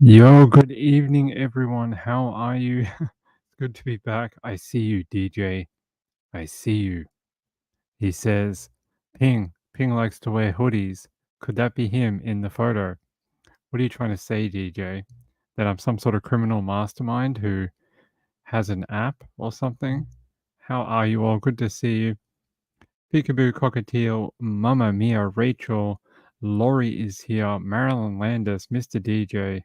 Yo, good evening, everyone. How are you? It's good to be back. I see you, DJ. I see you. He says, Ping. Ping likes to wear hoodies. Could that be him in the photo? What are you trying to say, DJ? That I'm some sort of criminal mastermind who has an app or something? How are you all? Good to see you. Peekaboo Cockatiel, Mamma Mia, Rachel, Laurie is here, Marilyn Landis, Mr. DJ.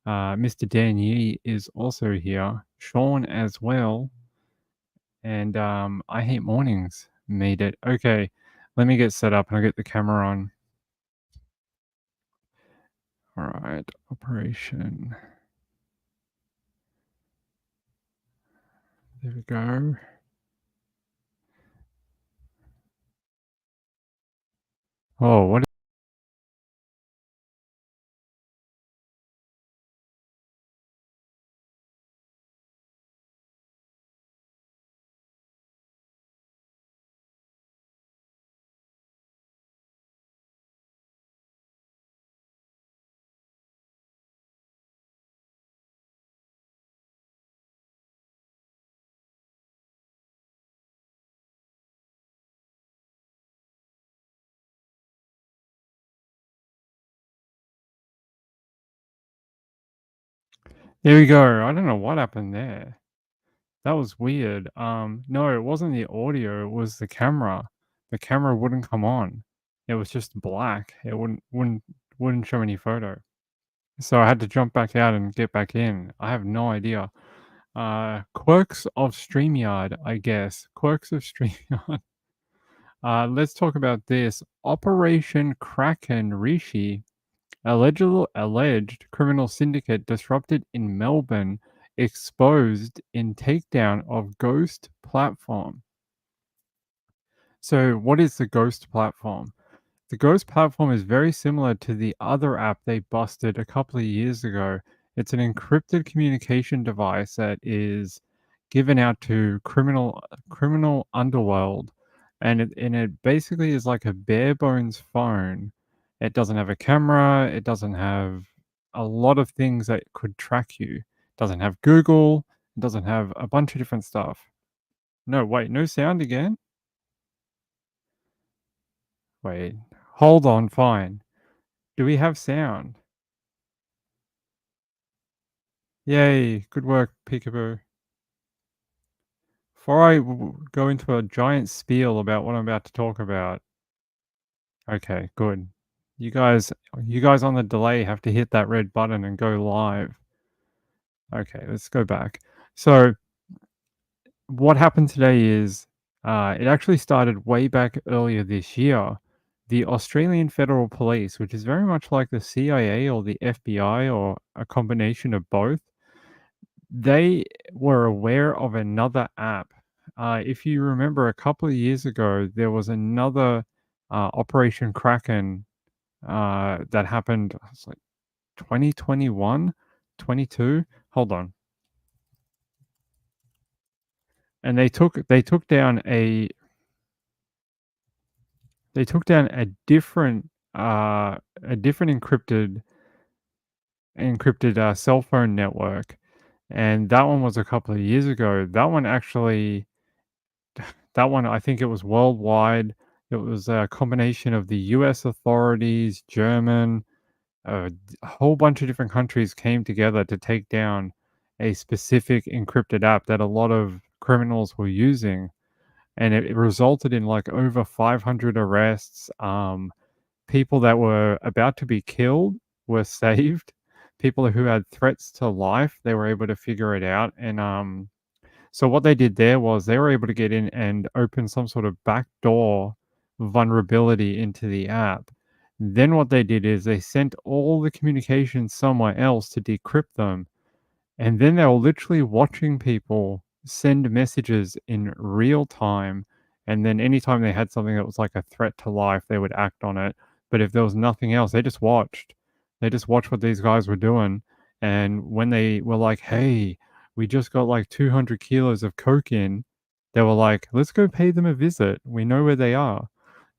Mr. Dan Yee is also here. Sean as well. And I Hate Mornings made it. Okay, let me get set up and I'll get the camera on. All right, Operation. There we go. Oh, what? There we go. I don't know what happened there. That was weird. No, it wasn't the audio, it was the camera. The camera wouldn't come on. It was just black. It wouldn't show any photo. So I had to jump back out and get back in. I have no idea. Quirks of StreamYard, I guess. Quirks of StreamYard. Let's talk about this. Operation Kraken Rishi, alleged criminal syndicate disrupted in Melbourne, exposed in takedown of Ghost platform. So, what is the Ghost platform? The Ghost platform is very similar to the other app they busted a couple of years ago. It's an encrypted communication device that is given out to criminal underworld, and it basically is like a bare bones phone. It doesn't have a camera. It doesn't have a lot of things that could track you. It doesn't have Google. It doesn't have a bunch of different stuff. No, wait, no sound again? Wait, hold on, fine. Do we have sound? Yay, good work, Peekaboo. Before I go into a giant spiel about what I'm about to talk about. Okay, good. You guys on the delay have to hit that red button and go live. Okay, let's go back. So, what happened today is it actually started way back earlier this year. The Australian Federal Police, which is very much like the CIA or the FBI or a combination of both, they were aware of another app. If you remember a couple of years ago, there was another Operation Kraken that happened, it's like 2021, 22. Hold on. And they took down a different encrypted cell phone network, and that one was a couple of years ago. That one, I think it was worldwide. It was a combination of the US authorities, German, a whole bunch of different countries came together to take down a specific encrypted app that a lot of criminals were using. And it resulted in like over 500 arrests. People that were about to be killed were saved. People who had threats to life, they were able to figure it out. And so what they did there was they were able to get in and open some sort of backdoor vulnerability into the app. Then what they did is they sent all the communications somewhere else to decrypt them. And then they were literally watching people send messages in real time. And then anytime they had something that was like a threat to life, they would act on it. But if there was nothing else, they just watched. They just watched what these guys were doing. And when they were like, hey, we just got like 200 kilos of coke in, they were like, let's go pay them a visit. We know where they are.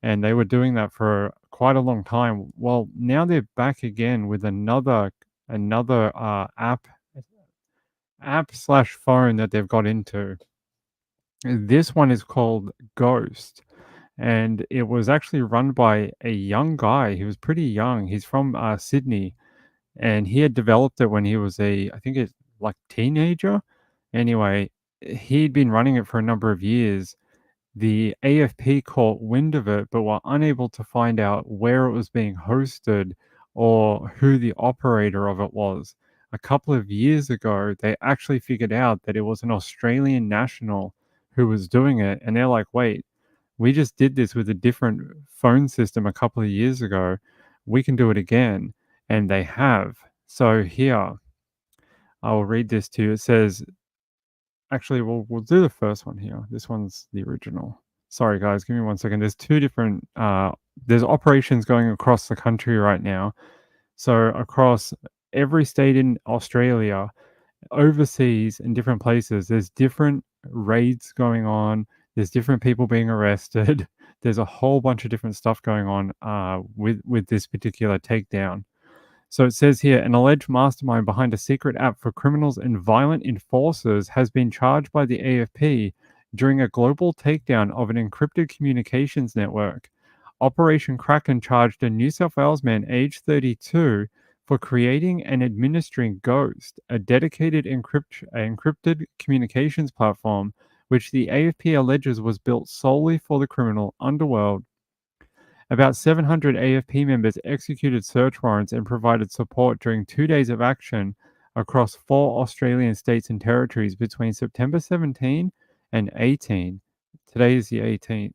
And they were doing that for quite a long time. Well, now they're back again with another another app slash phone that they've got into. This one is called Ghost, and it was actually run by a young guy. He was pretty young. He's from Sydney, and he had developed it when he was I think it's like teenager. Anyway, he'd been running it for a number of years. The AFP caught wind of it, but were unable to find out where it was being hosted or who the operator of it was. A couple of years ago, they actually figured out that it was an Australian national who was doing it, and they're like, wait, we just did this with a different phone system a couple of years ago. We can do it again. And they have. So here, I will read this to you. It says, actually, we'll do the first one here. This one's the original. Sorry, guys, give me 1 second. There's two different, there's operations going across the country right now. So across every state in Australia, overseas in different places, there's different raids going on. There's different people being arrested. There's a whole bunch of different stuff going on with this particular takedown. So it says here, an alleged mastermind behind a secret app for criminals and violent enforcers has been charged by the AFP during a global takedown of an encrypted communications network. Operation Kraken charged a New South Wales man aged 32 for creating and administering Ghost, a dedicated encrypted communications platform, which the AFP alleges was built solely for the criminal underworld. About 700 AFP members executed search warrants and provided support during 2 days of action across 4 Australian states and territories between September 17 and 18. Today is the 18th.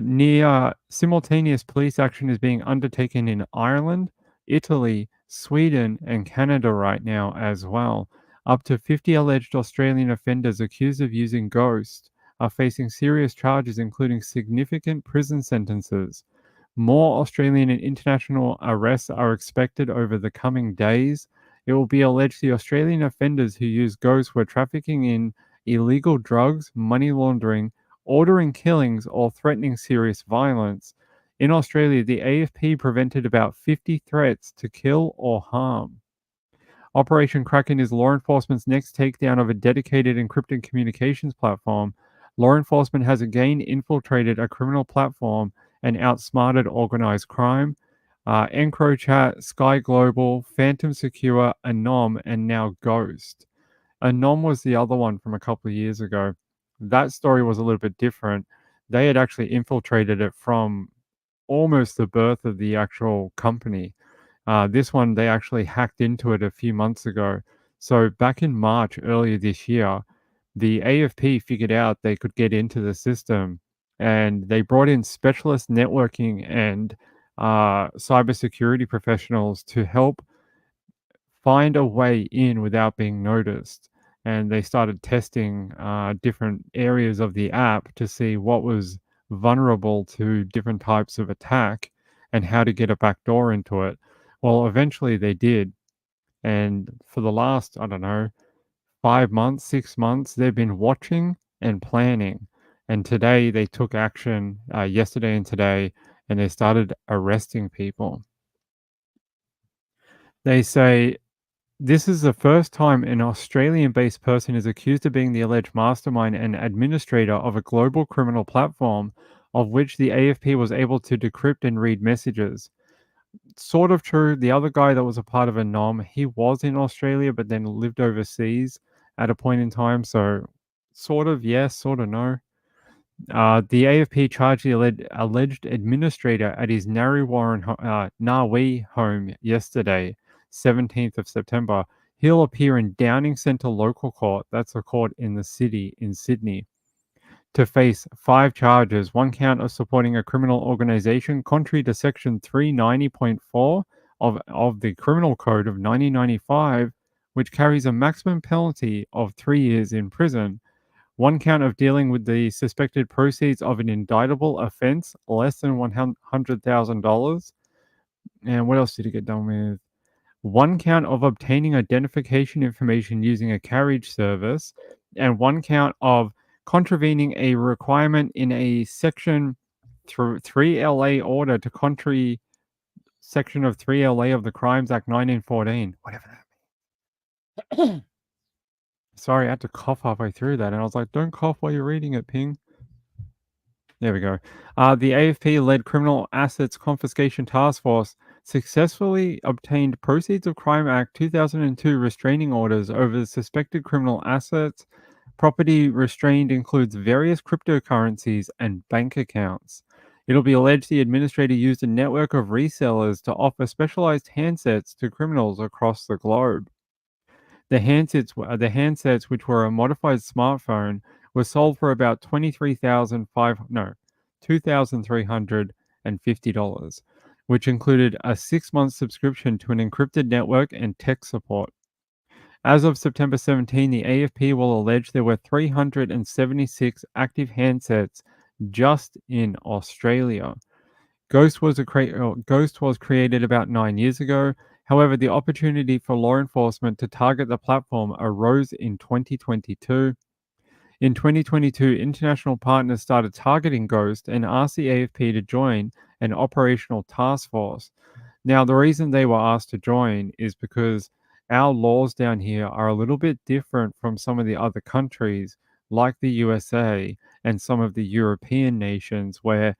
Near simultaneous police action is being undertaken in Ireland, Italy, Sweden, and Canada right now as well. Up to 50 alleged Australian offenders accused of using Ghost are facing serious charges, including significant prison sentences. More Australian and international arrests are expected over the coming days. It will be alleged the Australian offenders who used Ghost were trafficking in illegal drugs, money laundering, ordering killings, or threatening serious violence. In Australia, the AFP prevented about 50 threats to kill or harm. Operation Kraken is law enforcement's next takedown of a dedicated encrypted communications platform. Law enforcement has again infiltrated a criminal platform and outsmarted organized crime. EncroChat, Sky Global, Phantom Secure, Anom, and now Ghost. Anom was the other one from a couple of years ago. That story was a little bit different. They had actually infiltrated it from almost the birth of the actual company. This one, they actually hacked into it a few months ago. So back in March earlier this year, the AFP figured out they could get into the system, and they brought in specialist networking and cybersecurity professionals to help find a way in without being noticed. And they started testing different areas of the app to see what was vulnerable to different types of attack and how to get a backdoor into it. Well, eventually they did. And for the last, I don't know, 5 months, 6 months, they've been watching and planning. And today they took action, yesterday and today, and they started arresting people. They say this is the first time an Australian based person is accused of being the alleged mastermind and administrator of a global criminal platform of which the AFP was able to decrypt and read messages. Sort of true. The other guy that was a part of a NOM, he was in Australia but then lived overseas at a point in time. So, sort of yes, sort of no. The AFP charged the alleged administrator at his Narwee home yesterday, 17th of September. He'll appear in Downing Centre Local Court, that's a court in the city in Sydney, to face 5 charges. One count of supporting a criminal organisation contrary to Section 390.4 of the Criminal Code of 1995, which carries a maximum penalty of 3 years in prison. One count of dealing with the suspected proceeds of an indictable offence less than $100,000. And what else did he get done with? One count of obtaining identification information using a carriage service, and one count of contravening a requirement in a Section 3LA order to Section of 3LA of the Crimes Act 1914. Whatever that. Sorry, I had to cough halfway through that, and I was like, "Don't cough while you're reading it, Ping." There we go. The AFP-led Criminal Assets Confiscation Task Force successfully obtained Proceeds of Crime Act 2002 restraining orders over the suspected criminal assets. Property restrained includes various cryptocurrencies and bank accounts. It'll be alleged the administrator used a network of resellers to offer specialized handsets to criminals across the globe. The handsets, which were a modified smartphone, were sold for about $2,350, which included a 6-month subscription to an encrypted network and tech support. As of September 17, the AFP will allege there were 376 active handsets just in Australia. Ghost was created about 9 years ago. However, the opportunity for law enforcement to target the platform arose in 2022. In 2022, international partners started targeting Ghost and asked the AFP to join an operational task force. Now, the reason they were asked to join is because our laws down here are a little bit different from some of the other countries, like the USA and some of the European nations, where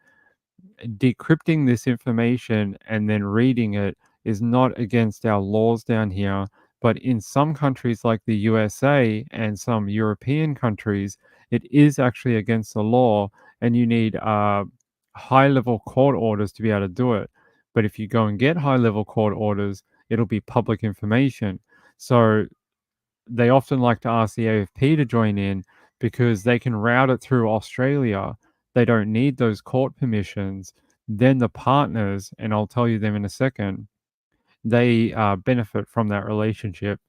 decrypting this information and then reading it is not against our laws down here. But in some countries like the USA and some European countries, it is actually against the law, and you need high level court orders to be able to do it. But if you go and get high level court orders, it'll be public information. So they often like to ask the AFP to join in because they can route it through Australia. They don't need those court permissions. Then the partners, and I'll tell you them in a second, they benefit from that relationship,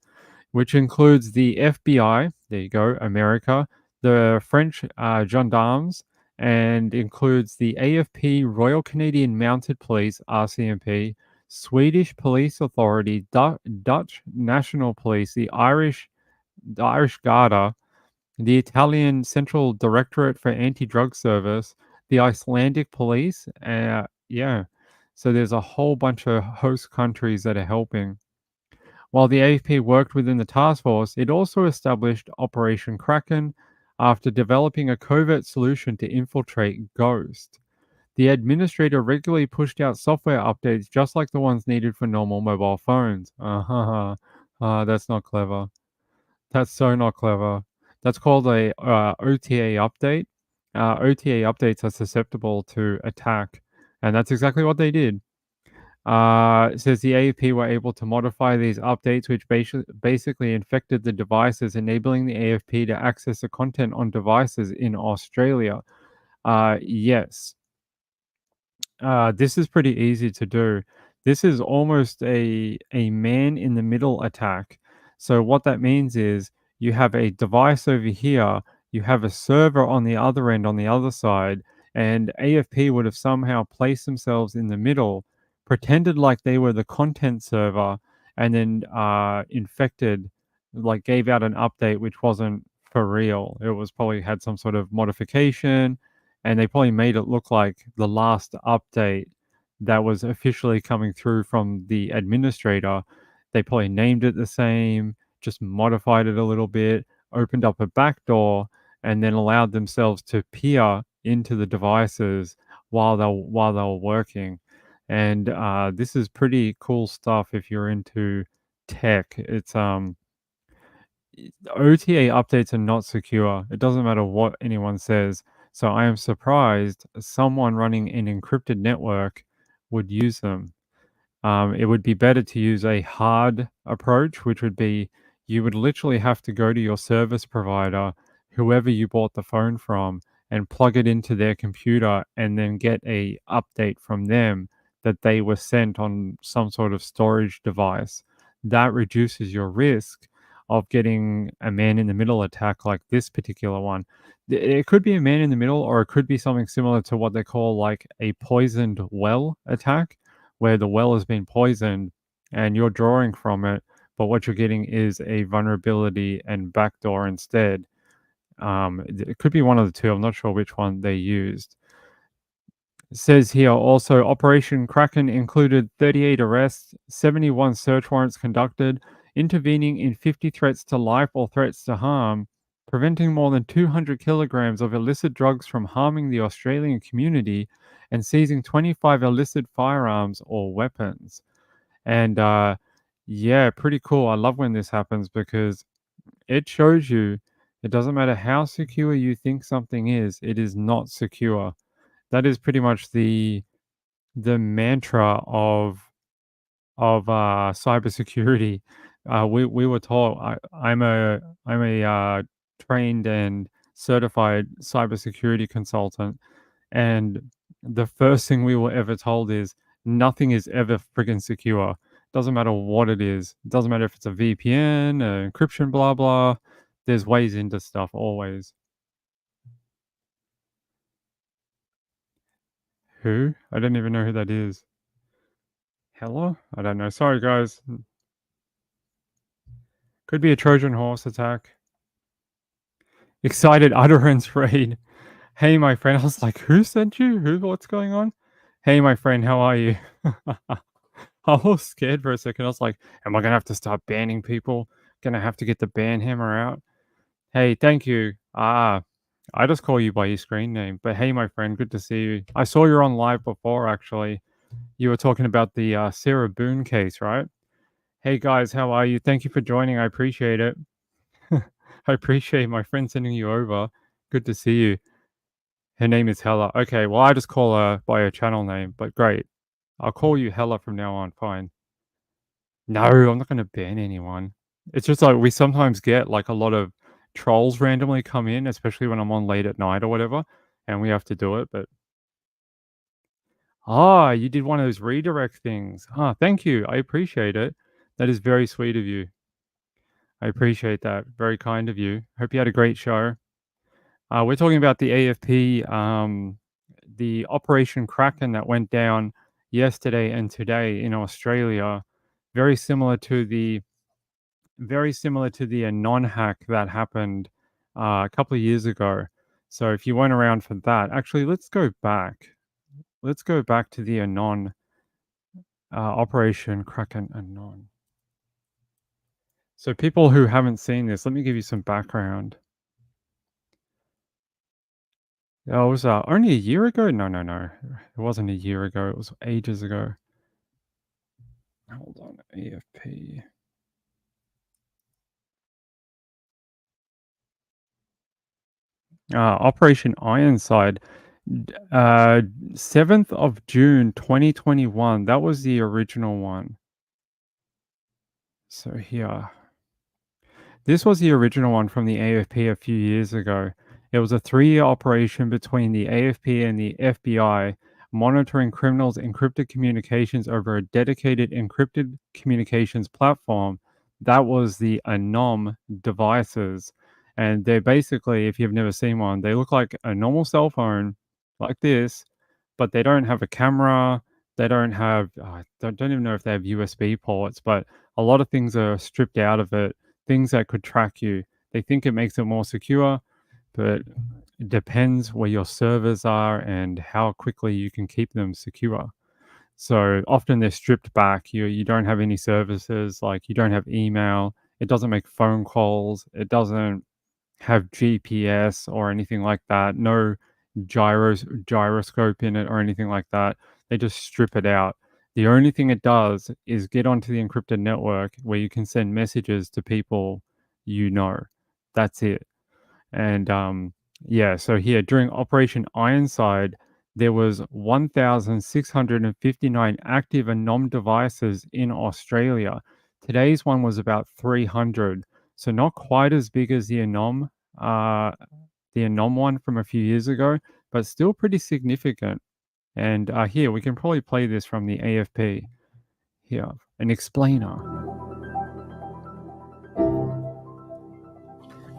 which includes the FBI, there you go, America, the French gendarmes, and includes the AFP, Royal Canadian Mounted Police, RCMP, Swedish Police Authority, Dutch National Police, the Irish Garda, the Italian Central Directorate for Anti-Drug Service, the Icelandic Police. Yeah, so there's a whole bunch of host countries that are helping. While the AFP worked within the task force, it also established Operation Kraken after developing a covert solution to infiltrate Ghost. The administrator regularly pushed out software updates just like the ones needed for normal mobile phones. That's not clever. That's so not clever. That's called a OTA update. OTA updates are susceptible to attack, and that's exactly what they did. It says the AFP were able to modify these updates, which basically infected the devices, enabling the AFP to access the content on devices in Australia. Yes, this is pretty easy to do. This is almost a man in the middle attack. So what that means is you have a device over here, you have a server on the other end on the other side, and AFP would have somehow placed themselves in the middle, pretended like they were the content server, and then infected, like gave out an update which wasn't for real. It was probably had some sort of modification, and they probably made it look like the last update that was officially coming through from the administrator. They probably named it the same, just modified it a little bit, opened up a backdoor, and then allowed themselves to peer into the devices while they were working. And this is pretty cool stuff if you're into tech. It's OTA updates are not secure. It doesn't matter what anyone says. So I am surprised someone running an encrypted network would use them. It would be better to use a hard approach, which would be you would literally have to go to your service provider, whoever you bought the phone from, and plug it into their computer and then get a update from them that they were sent on some sort of storage device. That reduces your risk of getting a man in the middle attack like this particular one. It could be a man in the middle, or it could be something similar to what they call like a poisoned well attack, where the well has been poisoned and you're drawing from it, but what you're getting is a vulnerability and backdoor instead. It could be one of the two. I'm not sure which one they used. It says here also Operation Kraken included 38 arrests, 71 search warrants conducted, intervening in 50 threats to life or threats to harm, preventing more than 200 kilograms of illicit drugs from harming the Australian community, and seizing 25 illicit firearms or weapons. And yeah, pretty cool. I love when this happens because it shows you it doesn't matter how secure you think something is, it is not secure. That is pretty much the mantra of cybersecurity. We were told I'm a trained and certified cybersecurity consultant, and the first thing we were ever told is nothing is ever friggin' secure. Doesn't matter what it is. Doesn't matter if it's a VPN, encryption, blah blah. There's ways into stuff always. Who? I don't even know who that is. Hella? I don't know. Sorry, guys. Could be a Trojan horse attack. Excited utterance raid. Hey, my friend. I was like, who sent you? Who? What's going on? Hey, my friend. How are you? I was scared for a second. I was like, am I going to have to start banning people? Gonna have to get the ban hammer out? Hey, thank you. I just call you by your screen name. But hey, my friend. Good to see you. I saw you on live before, actually. You were talking about the Sarah Boone case, right? Hey guys, how are you? Thank you for joining. I appreciate it. I appreciate my friend sending you over. Good to see you. Her name is Hella. Okay, well, I just call her by her channel name, but great. I'll call you Hella from now on. Fine. No, I'm not going to ban anyone. It's just like we sometimes get like a lot of trolls randomly come in, especially when I'm on late at night or whatever, and we have to do it. But you did one of those redirect things. Thank you. I appreciate it. That is very sweet of you. I appreciate that. Very kind of you. Hope you had a great show. We're talking about the AFP, the Operation Kraken that went down yesterday and today in Australia. Very similar to the non-hack that happened a couple of years ago. So if you weren't around for that, actually, let's go back. Let's go back to the Anon Operation Kraken Anon. So people who haven't seen this, let me give you some background. It was only a year ago? No. It wasn't a year ago. It was ages ago. Hold on. AFP. Operation Ironside. 7th of June 2021. That was the original one. So here. This was the original one from the AFP a few years ago. It was a 3-year operation between the AFP and the FBI, monitoring criminals' encrypted communications over a dedicated encrypted communications platform. That was the Anom devices. And they're basically, if you've never seen one, they look like a normal cell phone, like this, but they don't have a camera. They don't have, don't even know if they have USB ports, but a lot of things are stripped out of it, things that could track you. They think it makes it more secure, but it depends where your servers are and how quickly you can keep them secure. So often they're stripped back. You don't have any services, like you don't have email. It doesn't make phone calls. It doesn't have GPS or anything like that. No gyroscope in it or anything like that. They just strip it out. The only thing it does is get onto the encrypted network where you can send messages to people you know. That's it. And yeah, so here during Operation Ironside, there was 1,659 active Anom devices in Australia. Today's one was about 300, so not quite as big as the Anom one from a few years ago, but still pretty significant. And here we can probably play this from the AFP. Here, an explainer.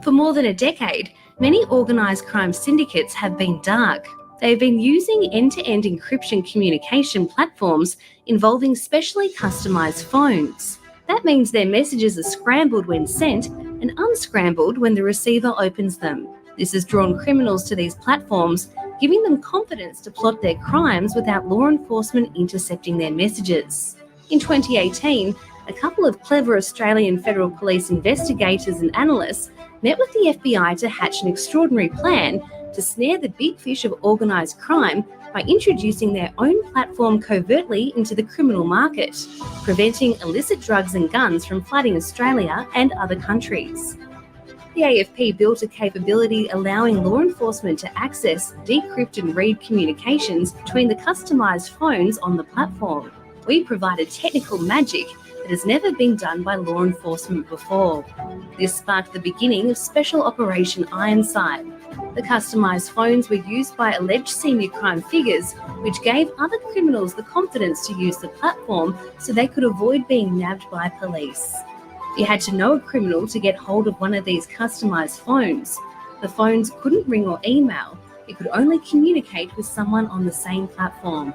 For more than a decade, many organised crime syndicates have been dark. They've been using end-to-end encryption communication platforms involving specially customised phones. That means their messages are scrambled when sent and unscrambled when the receiver opens them. This has drawn criminals to these platforms giving them confidence to plot their crimes without law enforcement intercepting their messages. In 2018, a couple of clever Australian Federal Police investigators and analysts met with the FBI to hatch an extraordinary plan to snare the big fish of organised crime by introducing their own platform covertly into the criminal market, preventing illicit drugs and guns from flooding Australia and other countries. The AFP built a capability allowing law enforcement to access, decrypt and read communications between the customised phones on the platform. We provided technical magic that has never been done by law enforcement before. This sparked the beginning of Special Operation Ironside. The customised phones were used by alleged senior crime figures, which gave other criminals the confidence to use the platform so they could avoid being nabbed by police. You had to know a criminal to get hold of one of these customised phones. The phones couldn't ring or email. It could only communicate with someone on the same platform.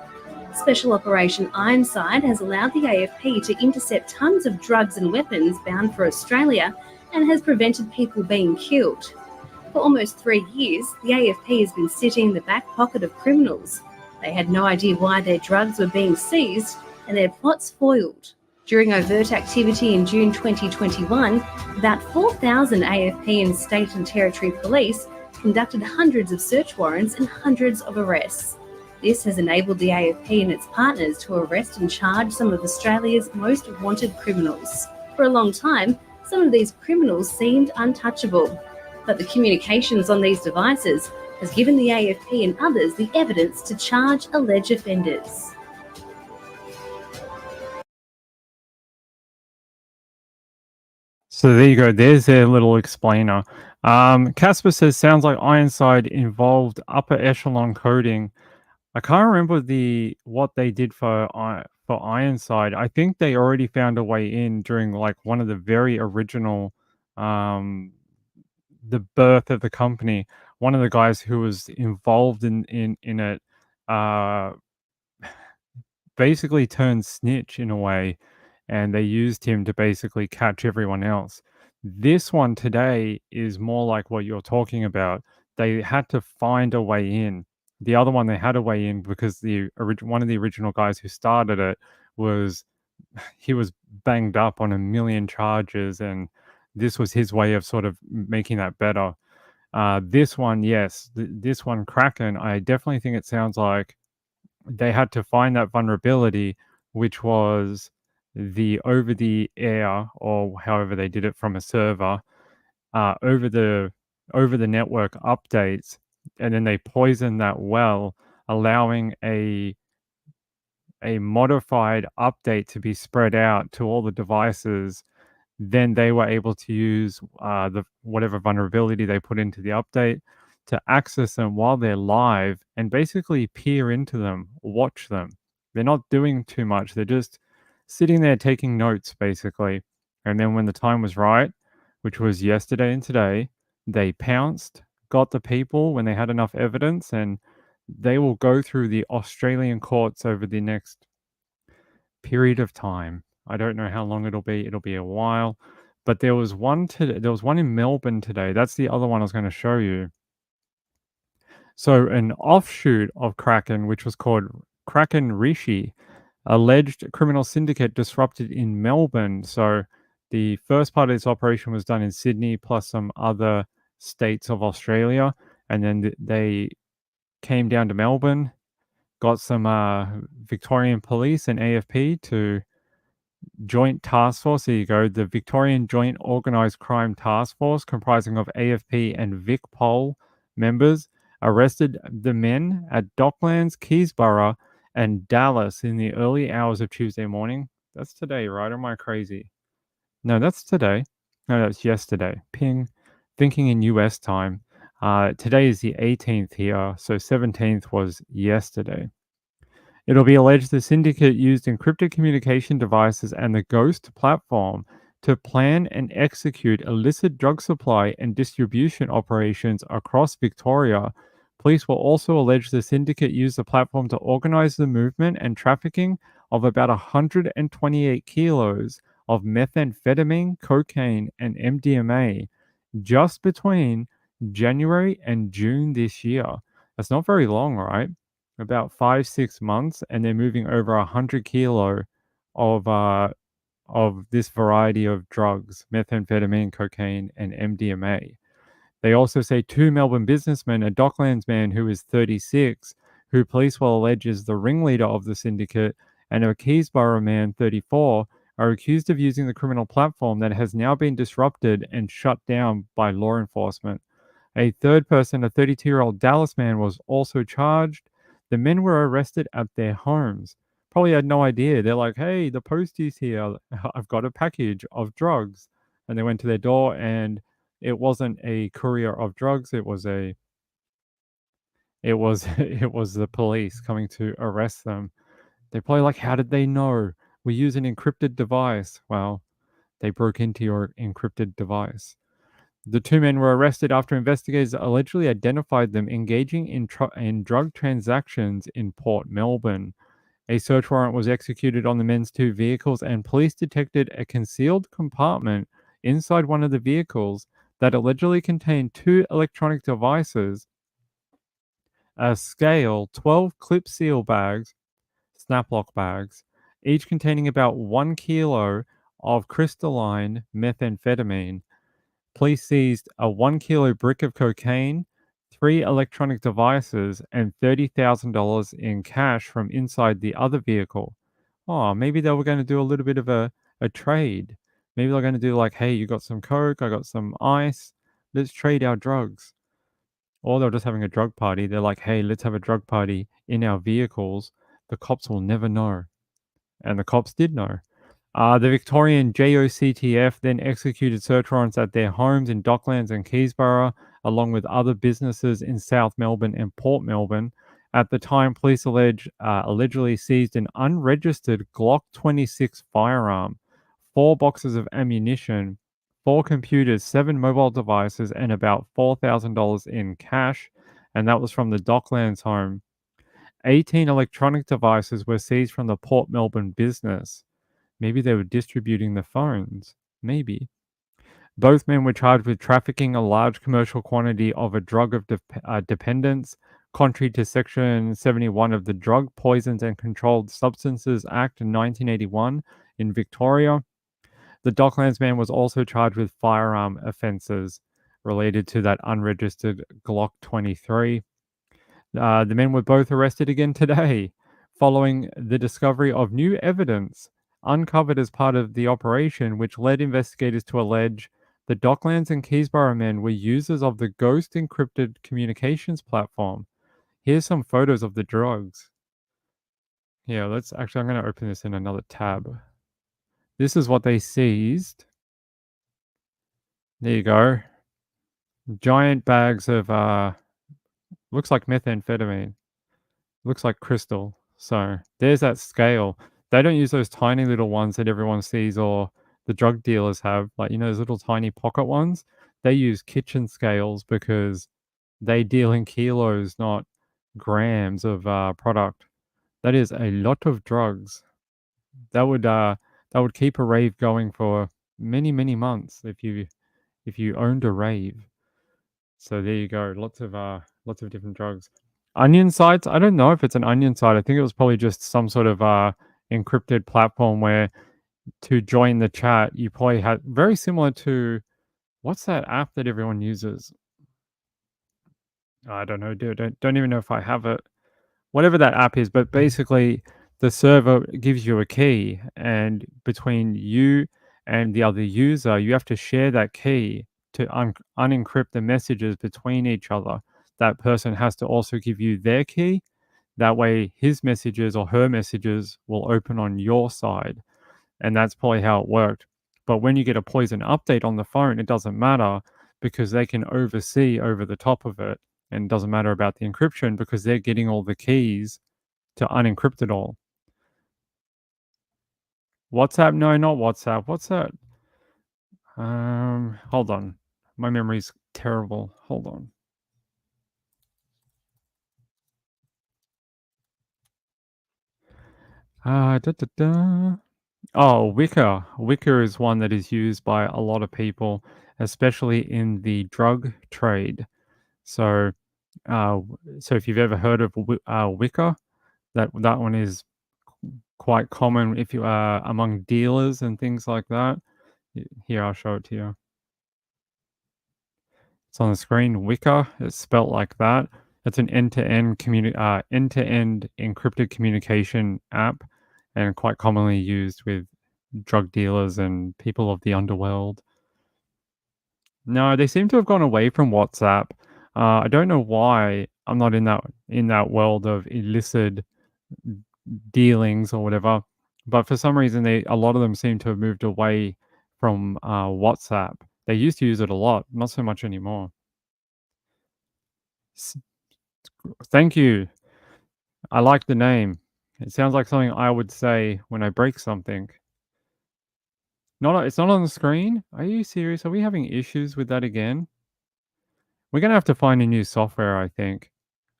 Special Operation Ironside has allowed the AFP to intercept tons of drugs and weapons bound for Australia and has prevented people being killed. For almost 3 years, the AFP has been sitting in the back pocket of criminals. They had no idea why their drugs were being seized and their plots foiled. During overt activity in June 2021, about 4,000 AFP and state and territory police conducted hundreds of search warrants and hundreds of arrests. This has enabled the AFP and its partners to arrest and charge some of Australia's most wanted criminals. For a long time, some of these criminals seemed untouchable, but the communications on these devices has given the AFP and others the evidence to charge alleged offenders. So there you go. There's their little explainer. Casper says, sounds like Ironside involved upper echelon coding. I can't remember what they did for Ironside. I think they already found a way in during like one of the very original, the birth of the company. One of the guys who was involved in it, basically turned snitch in a way, and they used him to basically catch everyone else. This one today is more like what you're talking about. They had to find a way in. The other one, they had a way in because one of the original guys who started it was he was banged up on a million charges, and this was his way of sort of making that better. This one, yes, this one, Kraken, I definitely think it sounds like they had to find that vulnerability, which was the over the air, or however they did it from a server, over the network updates, and then they poisoned that well, allowing a modified update to be spread out to all the devices. Then they were able to use the whatever vulnerability they put into the update to access them while they're live and basically peer into them, watch them. They're not doing too much. They're just sitting there taking notes, basically. And then when the time was right, which was yesterday and today, they pounced, got the people when they had enough evidence, and they will go through the Australian courts over the next period of time. I don't know how long it'll be. It'll be a while. But there was one in Melbourne today. That's the other one I was going to show you. So an offshoot of Kraken, which was called Kraken Rishi, alleged criminal syndicate disrupted in Melbourne. So the first part of this operation was done in Sydney plus some other states of Australia. And then they came down to Melbourne, got some Victorian police and AFP to joint task force. There you go. The Victorian Joint Organised Crime Task Force, comprising of AFP and VicPol members, arrested the men at Docklands, Keysborough, and Dallas in the early hours of Tuesday morning. That's today, right? Or am I crazy? No, that's today. No, that's yesterday. Ping. Thinking in US time. Today is the 18th here, so 17th was yesterday. It'll be alleged the syndicate used encrypted communication devices and the Ghost platform to plan and execute illicit drug supply and distribution operations across Victoria. Police will also allege the syndicate used the platform to organize the movement and trafficking of about 128 kilos of methamphetamine, cocaine, and MDMA just between January and June this year. That's not very long, right? About 5, 6 months, and they're moving over 100 kilo of this variety of drugs: methamphetamine, cocaine, and MDMA. They also say two Melbourne businessmen, a Docklands man who is 36, who police will allege is the ringleader of the syndicate, and a Keysborough man, 34, are accused of using the criminal platform that has now been disrupted and shut down by law enforcement. A third person, a 32-year-old Dallas man, was also charged. The men were arrested at their homes. Probably had no idea. They're like, hey, the postie's here. I've got a package of drugs. And they went to their door, and it wasn't a courier of drugs. It was the police coming to arrest them. They're probably like, how did they know? We use an encrypted device. Well, they broke into your encrypted device. The two men were arrested after investigators allegedly identified them engaging in drug transactions in Port Melbourne. A search warrant was executed on the men's two vehicles, and police detected a concealed compartment inside one of the vehicles that allegedly contained two electronic devices, a scale, 12 clip seal bags, snaplock bags, each containing about 1 kilo of crystalline methamphetamine. Police seized a 1 kilo brick of cocaine, three electronic devices, and $30,000 in cash from inside the other vehicle. Oh, maybe they were going to do a little bit of a trade. Maybe they're going to do like, hey, you got some coke, I got some ice, let's trade our drugs. Or they're just having a drug party. They're like, hey, let's have a drug party in our vehicles. The cops will never know. And the cops did know. The Victorian JOCTF then executed search warrants at their homes in Docklands and Keysborough, along with other businesses in South Melbourne and Port Melbourne. At the time, police allegedly seized an unregistered Glock 26 firearm, 4 boxes of ammunition, 4 computers, 7 mobile devices, and about $4,000 in cash. And that was from the Docklands home. 18 electronic devices were seized from the Port Melbourne business. Maybe they were distributing the phones. Maybe. Both men were charged with trafficking a large commercial quantity of a drug of dependence, contrary to Section 71 of the Drug, Poisons and Controlled Substances Act in 1981 in Victoria. The Docklands man was also charged with firearm offences related to that unregistered Glock 23. The men were both arrested again today, following the discovery of new evidence uncovered as part of the operation, which led investigators to allege the Docklands and Keysborough men were users of the Ghost encrypted communications platform. Here's some photos of the drugs. Yeah, I'm going to open this in another tab. This is what they seized. There you go. Giant bags of, looks like methamphetamine. Looks like crystal. So there's that scale. They don't use those tiny little ones that everyone sees or the drug dealers have, like, those little tiny pocket ones. They use kitchen scales because they deal in kilos, not grams of product. That is a lot of drugs. That would keep a rave going for many, many months if you owned a rave. So there you go. Lots of different drugs. Onion sites. I don't know if it's an onion site. I think it was probably just some sort of encrypted platform where to join the chat, you probably had very similar to what's that app that everyone uses? I don't know, dude. Don't even know if I have it. Whatever that app is, but basically the server gives you a key, and between you and the other user, you have to share that key to unencrypt the messages between each other. That person has to also give you their key. That way, his messages or her messages will open on your side. And that's probably how it worked. But when you get a poison update on the phone, it doesn't matter because they can oversee over the top of it. And it doesn't matter about the encryption because they're getting all the keys to unencrypt it all. WhatsApp? No, not WhatsApp. What's that? Hold on. My memory's terrible. Hold on. Da, da, da. Oh, Wicker. Wicker is one that is used by a lot of people, especially in the drug trade. So So if you've ever heard of Wicca, that one is quite common if you are among dealers and things like that. Here, I'll show it to you. It's on the screen. Wicca, it's spelt like that. It's an end-to-end end-to-end encrypted communication app, and quite commonly used with drug dealers and people of the underworld. No, they seem to have gone away from WhatsApp. I don't know why. I'm not in that world of illicit dealings or whatever, but for some reason, a lot of them seem to have moved away from WhatsApp. They used to use it a lot, not so much anymore. S- Thank you. I like the name. It sounds like something I would say when I break something. It's not on the screen. Are you serious? Are we having issues with that again? We're gonna have to find a new software, I think.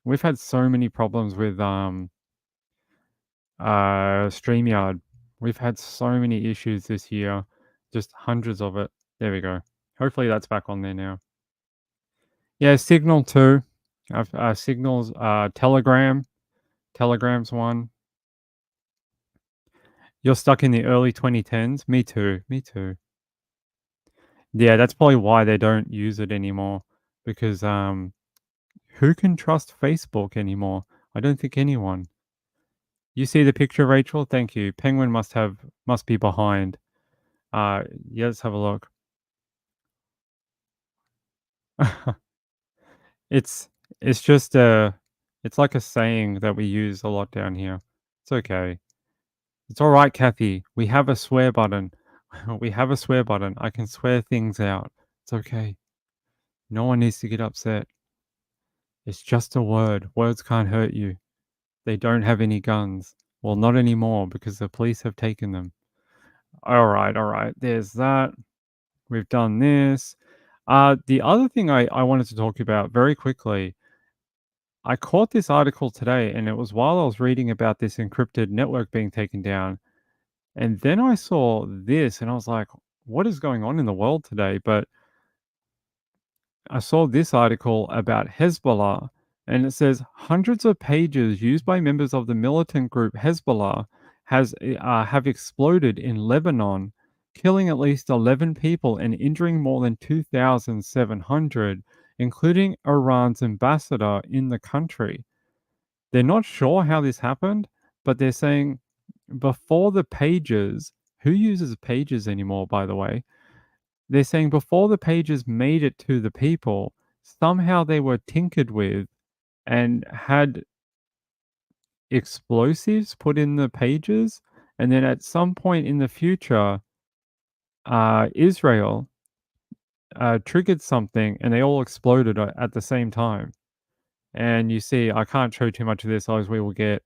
We've had so many problems with StreamYard. We've had so many issues this year, just hundreds of it. There we go. Hopefully that's back on there now. Yeah, Signal too. Signals, Telegram. Telegram's one. You're stuck in the early 2010s. Me too. Me too. Yeah, that's probably why they don't use it anymore. Because who can trust Facebook anymore? I don't think anyone. You see the picture, Rachel? Thank you. Penguin must be behind. Yeah, let's have a look. It's it's just it's like a saying that we use a lot down here. It's okay. It's all right, Kathy. We have a swear button. We have a swear button. I can swear things out. It's okay. No one needs to get upset. It's just a word. Words can't hurt you. They don't have any guns. Well, not anymore because the police have taken them. All right, all right. There's that. We've done this. The other thing I wanted to talk about very quickly, I caught this article today, and it was while I was reading about this encrypted network being taken down. And then I saw this, and I was like, what is going on in the world today? But I saw this article about Hezbollah, and it says hundreds of pages used by members of the militant group Hezbollah have exploded in Lebanon, killing at least 11 people and injuring more than 2,700, including Iran's ambassador in the country. They're not sure how this happened, but they're saying before the pages, who uses pages anymore, by the way? They're saying before the pages made it to the people, somehow they were tinkered with and had explosives put in the pages. And then at some point in the future, Israel triggered something and they all exploded at the same time. And you see, I can't show too much of this, otherwise we will get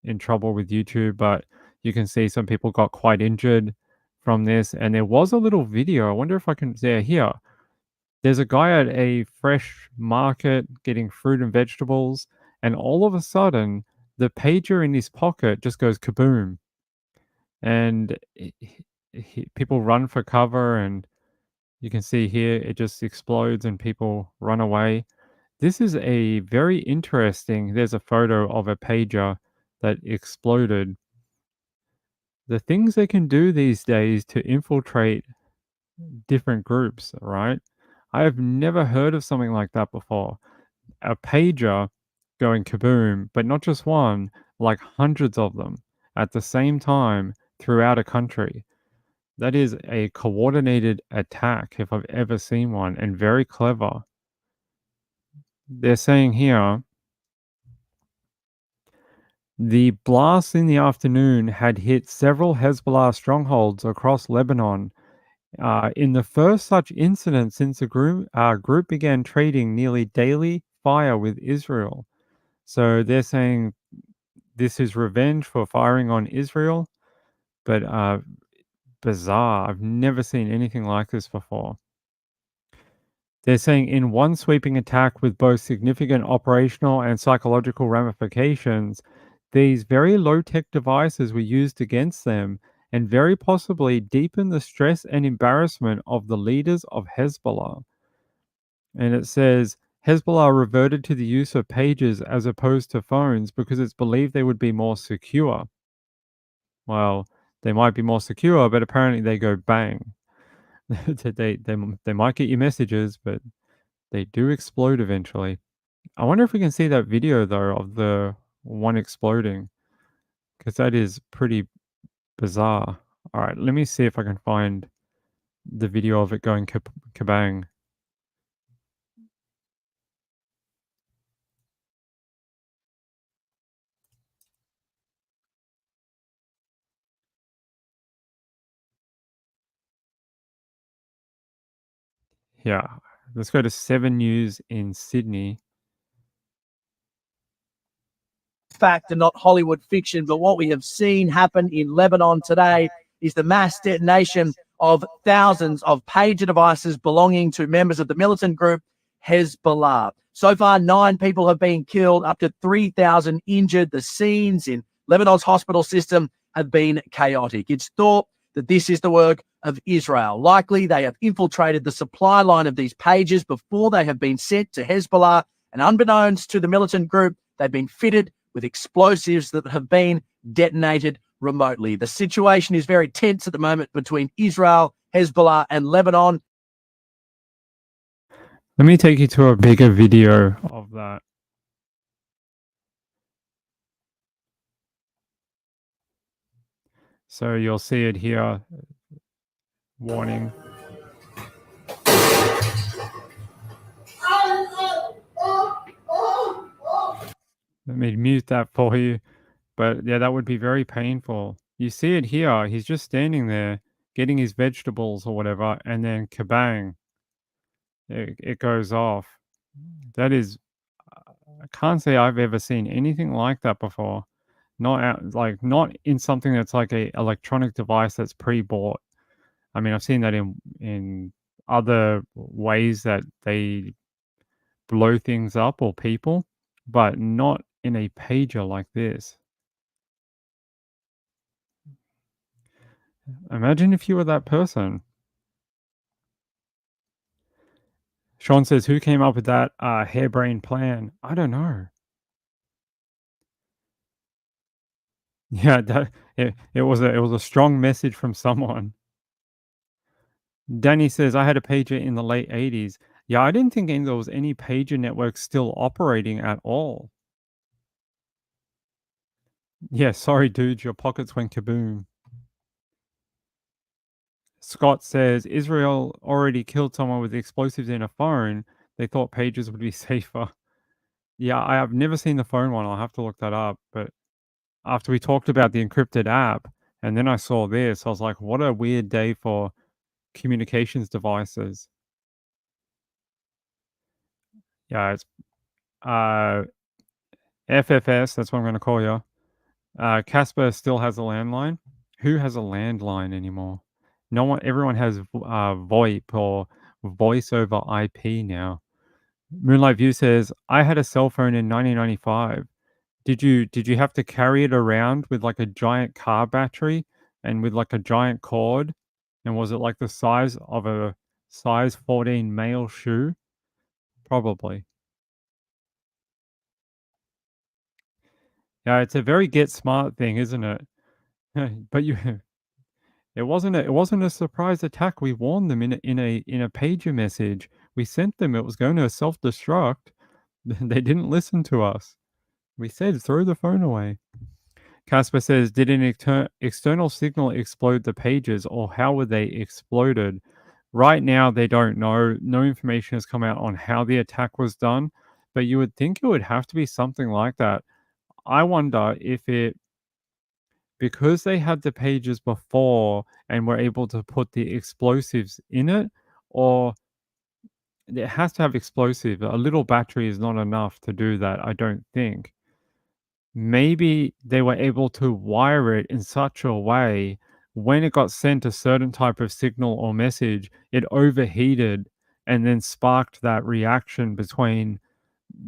in trouble with YouTube, but you can see some people got quite injured from this. And there was a little video. I wonder if I can, yeah, here. There's a guy at a fresh market getting fruit and vegetables, and all of a sudden, the pager in his pocket just goes kaboom, and people run for cover, and you can see here it just explodes and people run away. This is a very interesting. There's a photo of a pager that exploded. The things they can do these days to infiltrate different groups, right? I have never heard of something like that before. A pager going kaboom, but not just one, like hundreds of them at the same time throughout a country. That is a coordinated attack if I've ever seen one, and very clever. They're saying here the blast in the afternoon had hit several Hezbollah strongholds across Lebanon. In the first such incident since the group began trading nearly daily fire with Israel. So they're saying this is revenge for firing on Israel, but bizarre. I've never seen anything like this before. They're saying in one sweeping attack with both significant operational and psychological ramifications, these very low-tech devices were used against them and very possibly deepened the stress and embarrassment of the leaders of Hezbollah. And it says Hezbollah reverted to the use of pages as opposed to phones because it's believed they would be more secure. Well, they might be more secure, but apparently they go bang. They might get your messages, but they do explode eventually. I wonder if we can see that video though of the one exploding, because that is pretty bizarre. All right, let me see if I can find the video of it going kabang. Yeah, let's go to 7 News in Sydney. Fact and not Hollywood fiction, but what we have seen happen in Lebanon today is the mass detonation of thousands of pager devices belonging to members of the militant group Hezbollah. So far, 9 people have been killed, up to 3,000 injured. The scenes in Lebanon's hospital system have been chaotic. It's thought that this is the work of Israel. Likely, they have infiltrated the supply line of these pages before they have been sent to Hezbollah, and unbeknownst to the militant group, they've been fitted with explosives that have been detonated remotely. The situation is very tense at the moment between Israel, Hezbollah, and Lebanon. Let me take you to a bigger video of that. So you'll see it here. Warning. Let me mute that for you. But yeah, that would be very painful. You see it here. He's just standing there getting his vegetables or whatever, and then kabang, it goes off. That is, I can't say I've ever seen anything like that before. Not in something that's like a electronic device that's pre-bought. I mean, I've seen that in other ways that they blow things up or people, but not in a pager like this. Imagine if you were that person. Sean says, who came up with that harebrained plan? I don't know. Yeah, it was a strong message from someone. Danny says, I had a pager in the late 80s. Yeah, I didn't think there was any pager network still operating at all. Yeah, sorry, dude, your pockets went kaboom. Scott says, Israel already killed someone with explosives in a phone. They thought pages would be safer. Yeah, I have never seen the phone one. I'll have to look that up. But after we talked about the encrypted app, and then I saw this, I was like, what a weird day for communications devices. Yeah, it's FFS, that's what I'm going to call you. Casper still has a landline. Who has a landline anymore? No one. Everyone has VoIP or voice over IP now. Moonlight View says, I had a cell phone in 1995. Did you have to carry it around with like a giant car battery and with like a giant cord? And was it like the size of a size 14 male shoe? Probably. Yeah, it's a very get smart thing, isn't it? But it wasn't a surprise attack. We warned them in a pager message. We sent them. It was going to self-destruct. They didn't listen to us. We said throw the phone away. Casper says, did an external signal explode the pages, or how were they exploded? Right now, they don't know. No information has come out on how the attack was done, but you would think it would have to be something like that. I wonder if because they had the pages before and were able to put the explosives in it, or it has to have explosive. A little battery is not enough to do that, I don't think. Maybe they were able to wire it in such a way when it got sent a certain type of signal or message, it overheated and then sparked that reaction between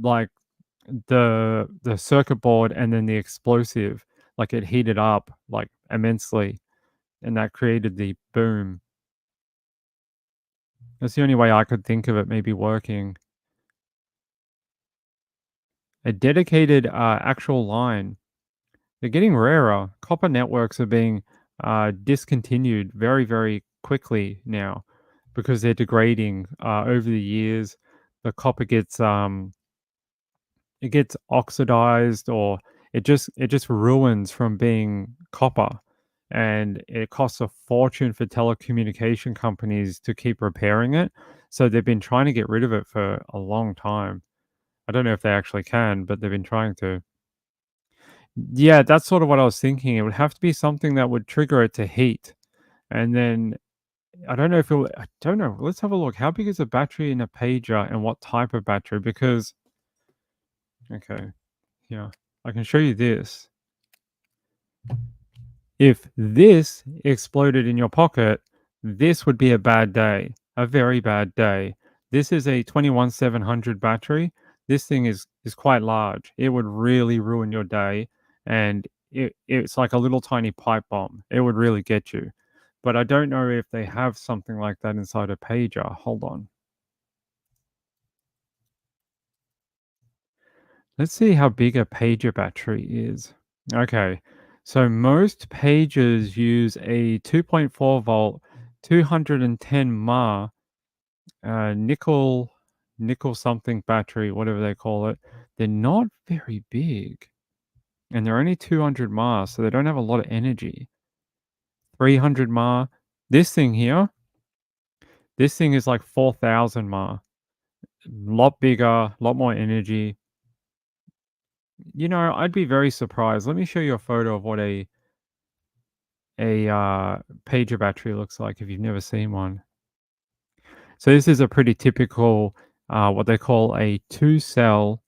like the circuit board and then the explosive. Like it heated up like immensely, and that created the boom. That's the only way I could think of it maybe working. a dedicated actual line. They're getting rarer. Copper networks are being discontinued very, very quickly now because they're degrading over the years. The copper gets it gets oxidized, or it just ruins from being copper, and it costs a fortune for telecommunication companies to keep repairing it. So they've been trying to get rid of it for a long time. I don't know if they actually can, but they've been trying to. Yeah, that's sort of what I was thinking. It would have to be something that would trigger it to heat. And then I don't know if I don't know. Let's have a look. How big is a battery in a pager and what type of battery? Because, okay, yeah, I can show you this. If this exploded in your pocket, this would be a bad day, a very bad day. This is a 21700 battery. This thing is quite large. It would really ruin your day, and it's like a little tiny pipe bomb. It would really get you. But I don't know if they have something like that inside a pager. Hold on. Let's see how big a pager battery is. Okay. So most pagers use a 2.4 volt, 210 mAh nickel something battery, whatever they call it. They're not very big, and they're only 200 mAh, so they don't have a lot of energy. 300 mAh. This thing here, this thing is like 4,000 mAh. Lot bigger, a lot more energy. I'd be very surprised. Let me show you a photo of what a pager battery looks like if you've never seen one. So this is a pretty typical, what they call a 2-cell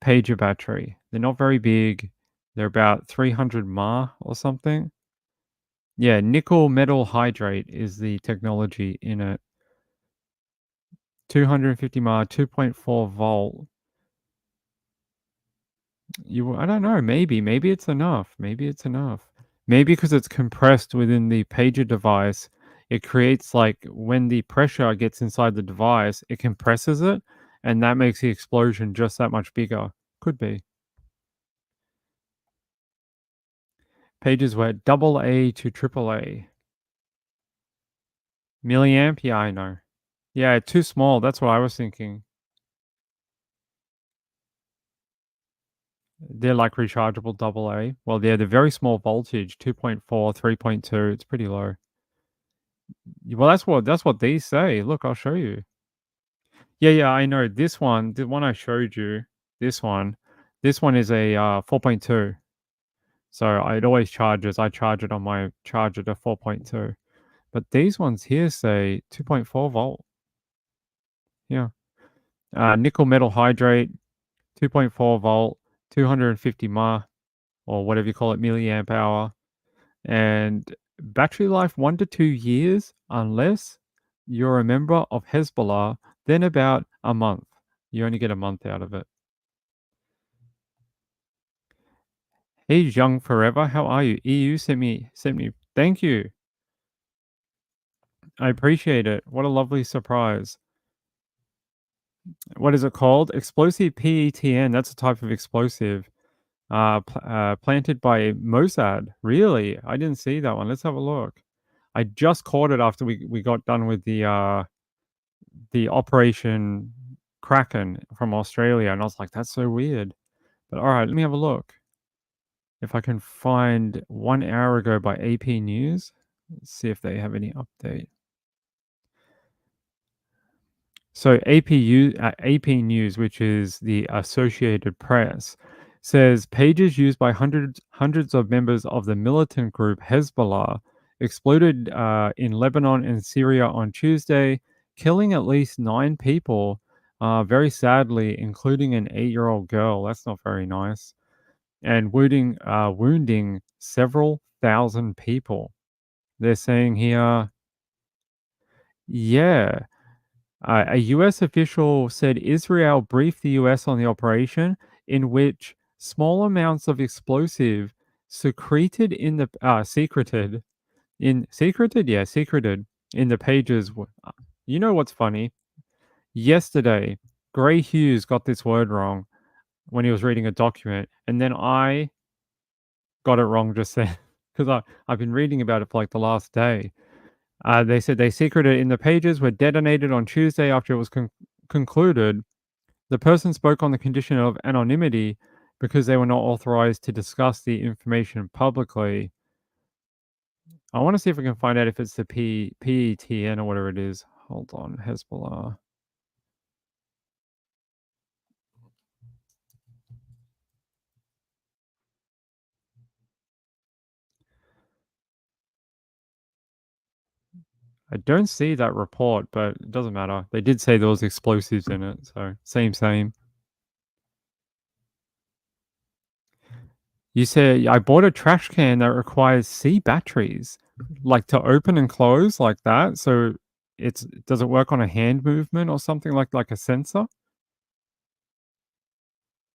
pager battery. They're not very big. They're about 300 mAh or something. Yeah, nickel metal hydrate is the technology in it. 250 mAh, 2.4 volt. I don't know, maybe it's enough. Maybe it's enough. Maybe because it's compressed within the pager device, it creates, like, when the pressure gets inside the device, it compresses it, and that makes the explosion just that much bigger. Could be. Pages were AA to AAA. Milliamp? Yeah, I know. Yeah, too small. That's what I was thinking. They're like rechargeable AA. Well, they're very small voltage, 2.4, 3.2. It's pretty low. Well, that's what these say. Look, I'll show you. Yeah, I know. This one, the one I showed you, this one is a 4.2. So it always charges. I charge it on my charger to 4.2. But these ones here say 2.4 volt. Yeah. Nickel metal hydrate, 2.4 volt, 250 mAh, or whatever you call it, milliamp hour. And battery life 1 to 2 years, unless you're a member of Hezbollah, then about a month. You only get a month out of it. Hey, Young Forever, how are you? EU sent me. Thank you. I appreciate it. What a lovely surprise. What is it called? Explosive PETN. That's a type of explosive. Planted by Mossad. Really? I didn't see that one. Let's have a look. I just caught it after we got done with the Operation Kraken from Australia, and I was like, that's so weird. But all right, let me have a look. If I can find 1 hour ago by AP News, let's see if they have any update. So AP News, which is the Associated Press, says pages used by hundreds of members of the militant group Hezbollah exploded in Lebanon and Syria on Tuesday, killing at least 9 people, very sadly, including an 8-year-old girl. That's not very nice. And wounding several thousand people. They're saying here, yeah. A U.S. official said Israel briefed the U.S. on the operation, in which small amounts of explosive secreted in the secreted in the pages. You know what's funny? Yesterday, Gray Hughes got this word wrong. when he was reading a document, and then I got it wrong just then because I've been reading about it for like the last day. They said they secreted in the pages were detonated on Tuesday after it was concluded. The person spoke on the condition of anonymity because they were not authorized to discuss the information publicly. I want to see if we can find out if it's the PETN or whatever it is. Hold on, Hezbollah. I don't see that report, but it doesn't matter. They did say there was explosives in it, so same. You said I bought a trash can that requires C batteries, like to open and close like that. So does it work on a hand movement or something like a sensor?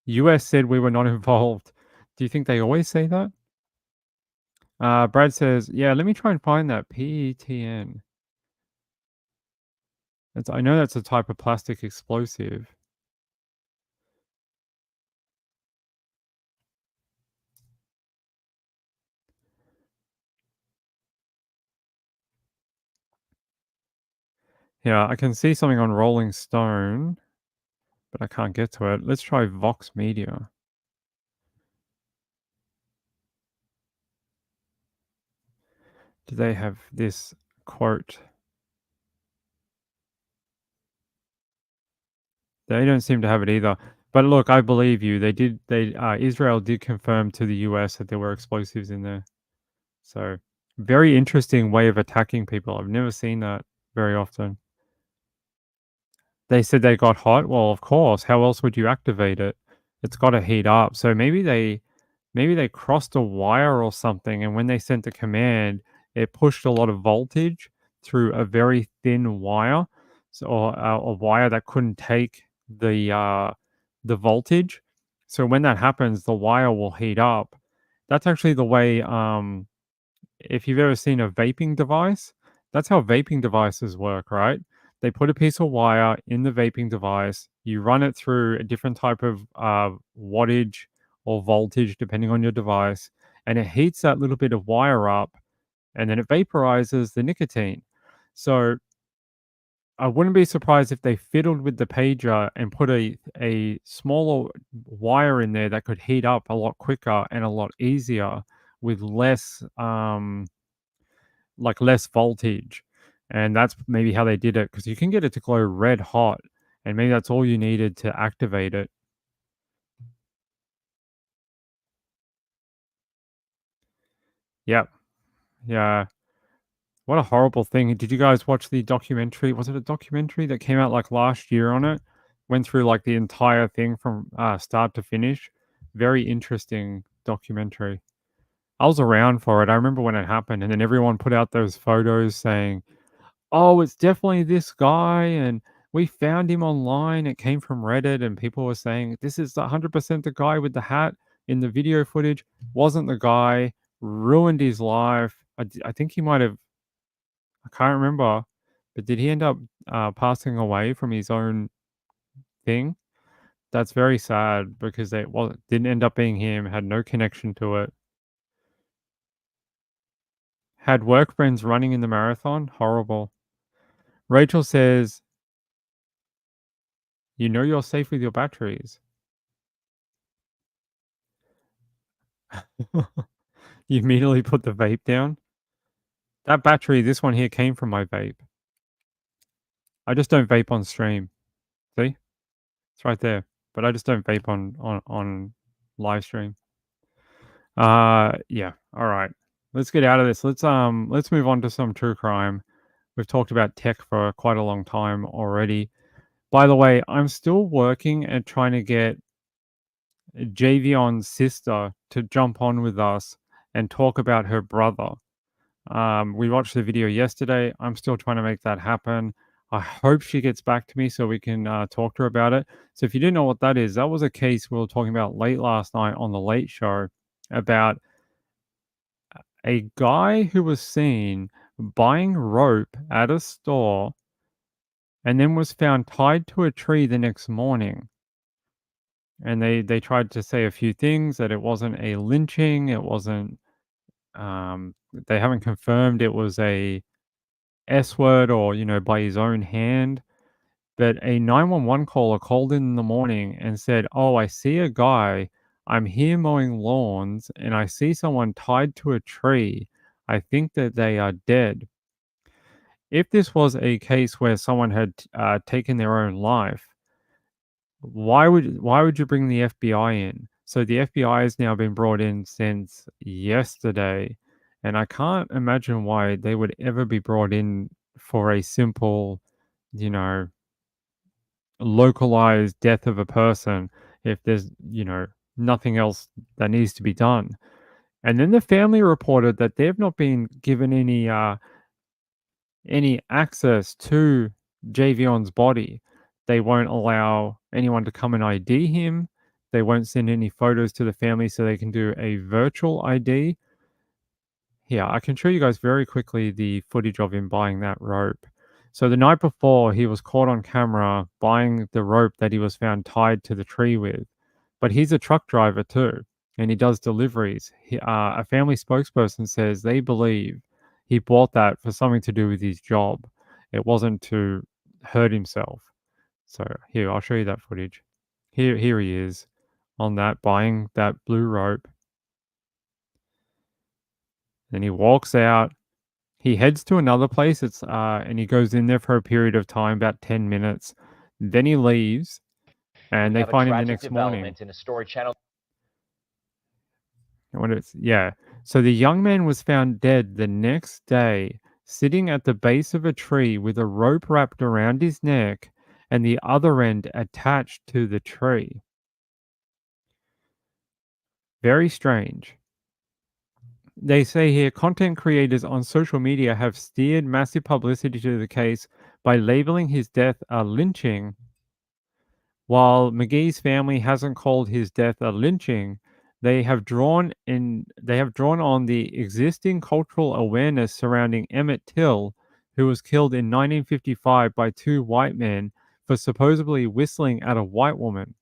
US said we were not involved. Do you think they always say that? Brad says, yeah, let me try and find that PETN. I know that's a type of plastic explosive. Yeah, I can see something on Rolling Stone, but I can't get to it. Let's try Vox Media. Do they have this quote? They don't seem to have it either. But look, I believe you. Israel did confirm to the US that there were explosives in there. So, very interesting way of attacking people. I've never seen that very often. They said they got hot. Well, of course. How else would you activate it? It's got to heat up. So maybe they crossed a wire or something, and when they sent the command, it pushed a lot of voltage through a very thin wire, or a wire that couldn't take the voltage. So when that happens, the wire will heat up. That's actually the way. If you've ever seen a vaping device, that's how vaping devices work, right? They put a piece of wire in the vaping device. You run it through a different type of wattage or voltage, depending on your device, and it heats that little bit of wire up, and then it vaporizes the nicotine. So I wouldn't be surprised if they fiddled with the pager and put a smaller wire in there that could heat up a lot quicker and a lot easier with less voltage. And that's maybe how they did it, because you can get it to glow red hot, and maybe that's all you needed to activate it. Yep. Yeah. What a horrible thing. Did you guys watch the documentary? Was it a documentary that came out like last year on it? Went through like the entire thing from start to finish. Very interesting documentary. I was around for it. I remember when it happened, and then everyone put out those photos saying, "Oh, it's definitely this guy, and we found him online. It came from Reddit," and people were saying, "This is 100% the guy with the hat in the video footage." Wasn't the guy, ruined his life. I think he might have, I can't remember, but did he end up passing away from his own thing? That's very sad because didn't end up being him, had no connection to it. Had work friends running in the marathon. Horrible. Rachel says, "You know you're safe with your batteries." You immediately put the vape down. That battery, this one here, came from my vape. I just don't vape on stream. See? It's right there. But I just don't vape on live stream. Yeah. All right. Let's get out of this. Let's move on to some true crime. We've talked about tech for quite a long time already. By the way, I'm still working at trying to get Javion's sister to jump on with us and talk about her brother. We watched the video yesterday. I'm still trying to make that happen. I hope she gets back to me so we can talk to her about it. So if you didn't know what that is, that was a case we were talking about late last night on the Late Show about a guy who was seen buying rope at a store and then was found tied to a tree the next morning. and they tried to say a few things, that it wasn't a lynching, it wasn't, they haven't confirmed it was a S word or, by his own hand. But a 911 caller called in the morning and said, "Oh, I see a guy. I'm here mowing lawns and I see someone tied to a tree. I think that they are dead." If this was a case where someone had taken their own life, why would you bring the FBI in? So the FBI has now been brought in since yesterday, and I can't imagine why they would ever be brought in for a simple, you know, localized death of a person if there's, nothing else that needs to be done. And then the family reported that they've not been given any access to Javion's body. They won't allow anyone to come and ID him. They won't send any photos to the family so they can do a virtual ID. Yeah, I can show you guys very quickly the footage of him buying that rope. So the night before, he was caught on camera buying the rope that he was found tied to the tree with. But he's a truck driver too, and he does deliveries. A family spokesperson says they believe he bought that for something to do with his job. It wasn't to hurt himself. So here, I'll show you that footage. Here he is on that, buying that blue rope. Then he walks out. He heads to another place. And he goes in there for a period of time, about 10 minutes. Then he leaves, and they find him the next morning. In a story channel. Yeah. So the young man was found dead the next day, sitting at the base of a tree with a rope wrapped around his neck and the other end attached to the tree. Very strange. They say here content creators on social media have steered massive publicity to the case by labeling his death a lynching. While McGee's family hasn't called his death a lynching, they have drawn on the existing cultural awareness surrounding Emmett Till, who was killed in 1955 by two white men for supposedly whistling at a white woman.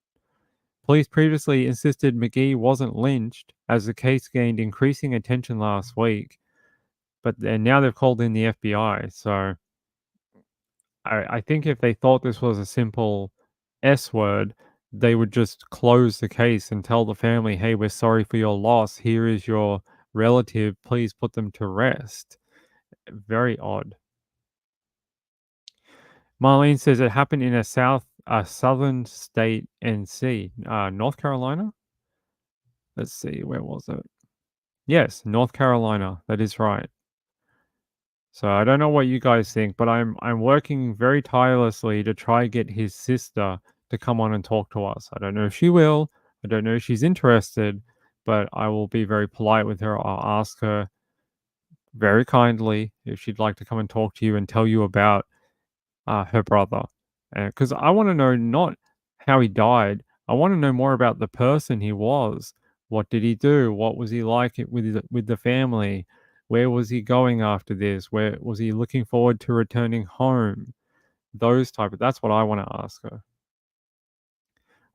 Police previously insisted McGee wasn't lynched, as the case gained increasing attention last week, but now they've called in the FBI. So I think if they thought this was a simple S word, they would just close the case and tell the family, "Hey, we're sorry for your loss. Here is your relative. Please put them to rest." Very odd. Marlene says it happened in a southern state, NC, North Carolina. Let's see, where was it? Yes, North Carolina. That is right. So I don't know what you guys think, but I'm working very tirelessly to try get his sister to come on and talk to us. I don't know if she will. I don't know if she's interested, but I will be very polite with her. I'll ask her very kindly if she'd like to come and talk to you and tell you about her brother. Because I want to know not how he died. I want to know more about the person he was. What did he do? What was he like with the family? Where was he going after this? Where was he looking forward to returning home? That's what I want to ask her.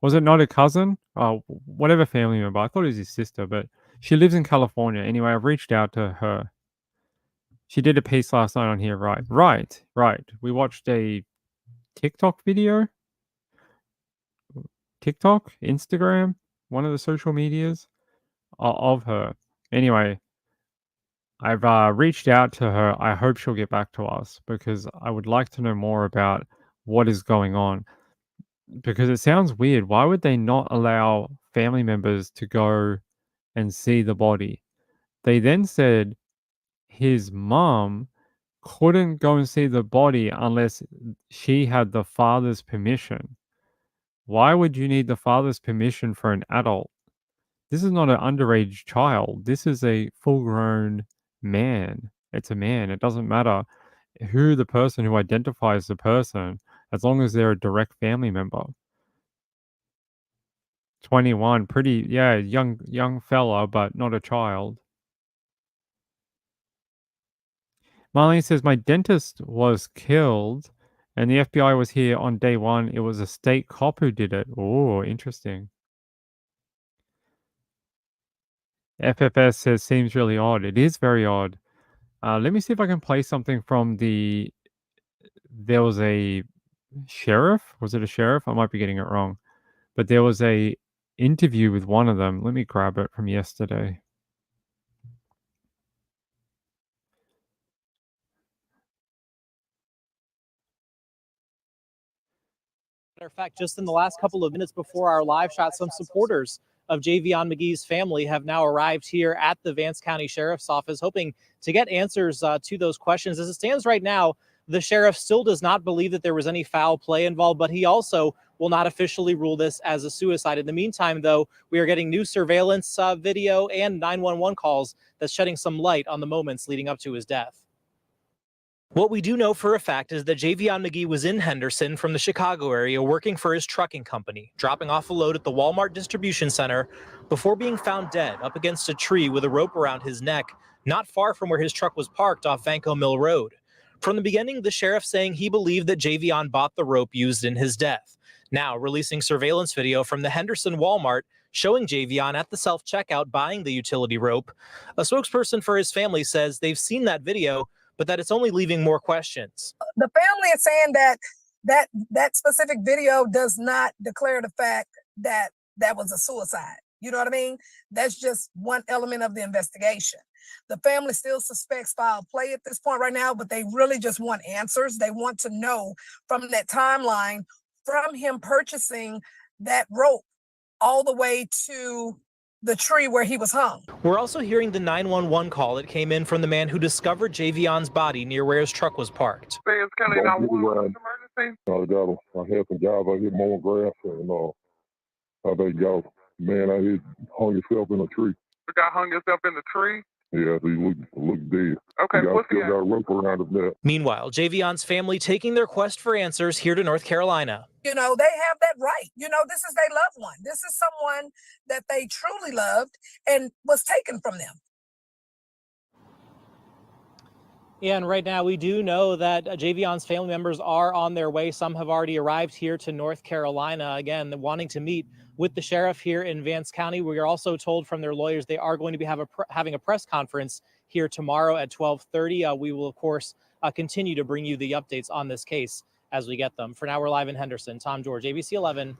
Was it not a cousin? Whatever family member. I thought it was his sister, but she lives in California. Anyway, I've reached out to her. She did a piece last night on here, right? Right. We watched a TikTok video. TikTok, Instagram, one of the social medias of her. Anyway, I've reached out to her. I hope she'll get back to us because I would like to know more about what is going on. Because it sounds weird. Why would they not allow family members to go and see the body? They then said his mom couldn't go and see the body unless she had the father's permission. Why would you need the father's permission for an adult? This is not an underage child. This is a full-grown man. It's a man. It doesn't matter who the person who identifies the person, as long as they're a direct family member. 21, pretty, yeah, young fella, but not a child. Marlene says, my dentist was killed and the FBI was here on day one. It was a state cop who did it. Oh, interesting. FFS says seems really odd. It is very odd. Let me see if I can play something from the. There was a sheriff. Was it a sheriff? I might be getting it wrong, but there was a interview with one of them. Let me grab it from yesterday. Matter of fact, just in the last couple of minutes before our live shot, some supporters of Javion McGee's family have now arrived here at the Vance County Sheriff's Office, hoping to get answers to those questions. As it stands right now, the sheriff still does not believe that there was any foul play involved, but he also will not officially rule this as a suicide. In the meantime, though, we are getting new surveillance video and 911 calls that's shedding some light on the moments leading up to his death. What we do know for a fact is that Javion McGee was in Henderson from the Chicago area working for his trucking company, dropping off a load at the Walmart distribution center before being found dead up against a tree with a rope around his neck, not far from where his truck was parked off Vanco Mill Road. From the beginning, the sheriff saying he believed that Javion bought the rope used in his death. Now releasing surveillance video from the Henderson Walmart showing Javion at the self-checkout buying the utility rope. A spokesperson for his family says they've seen that video, but that it's only leaving more questions. The family is saying that specific video does not declare the fact that that was a suicide. You know what I mean? That's just one element of the investigation. The family still suspects foul play at this point right now, but they really just want answers. They want to know from that timeline, from him purchasing that rope all the way to the tree where he was hung. We're also hearing the 911 call that came in from the man who discovered Javion's body near where his truck was parked. Vance County 911 emergency. I had some guys out here mowing grass, and how they go. Man out here hung himself in a tree. The guy hung himself in the tree. Yeah, he looked dead. Okay, what's still got a rope around his neck. Meanwhile, Javion's family taking their quest for answers here to North Carolina. You know, they have that right. You know, this is their loved one. This is someone that they truly loved and was taken from them. Yeah, and right now we do know that Javion's family members are on their way. Some have already arrived here to North Carolina, again, wanting to meet with the sheriff here in Vance County. We are also told from their lawyers they are going to be having a press conference here tomorrow at 12:30. We will, of course, continue to bring you the updates on this case as we get them. For now, we're live in Henderson. Tom George, ABC 11.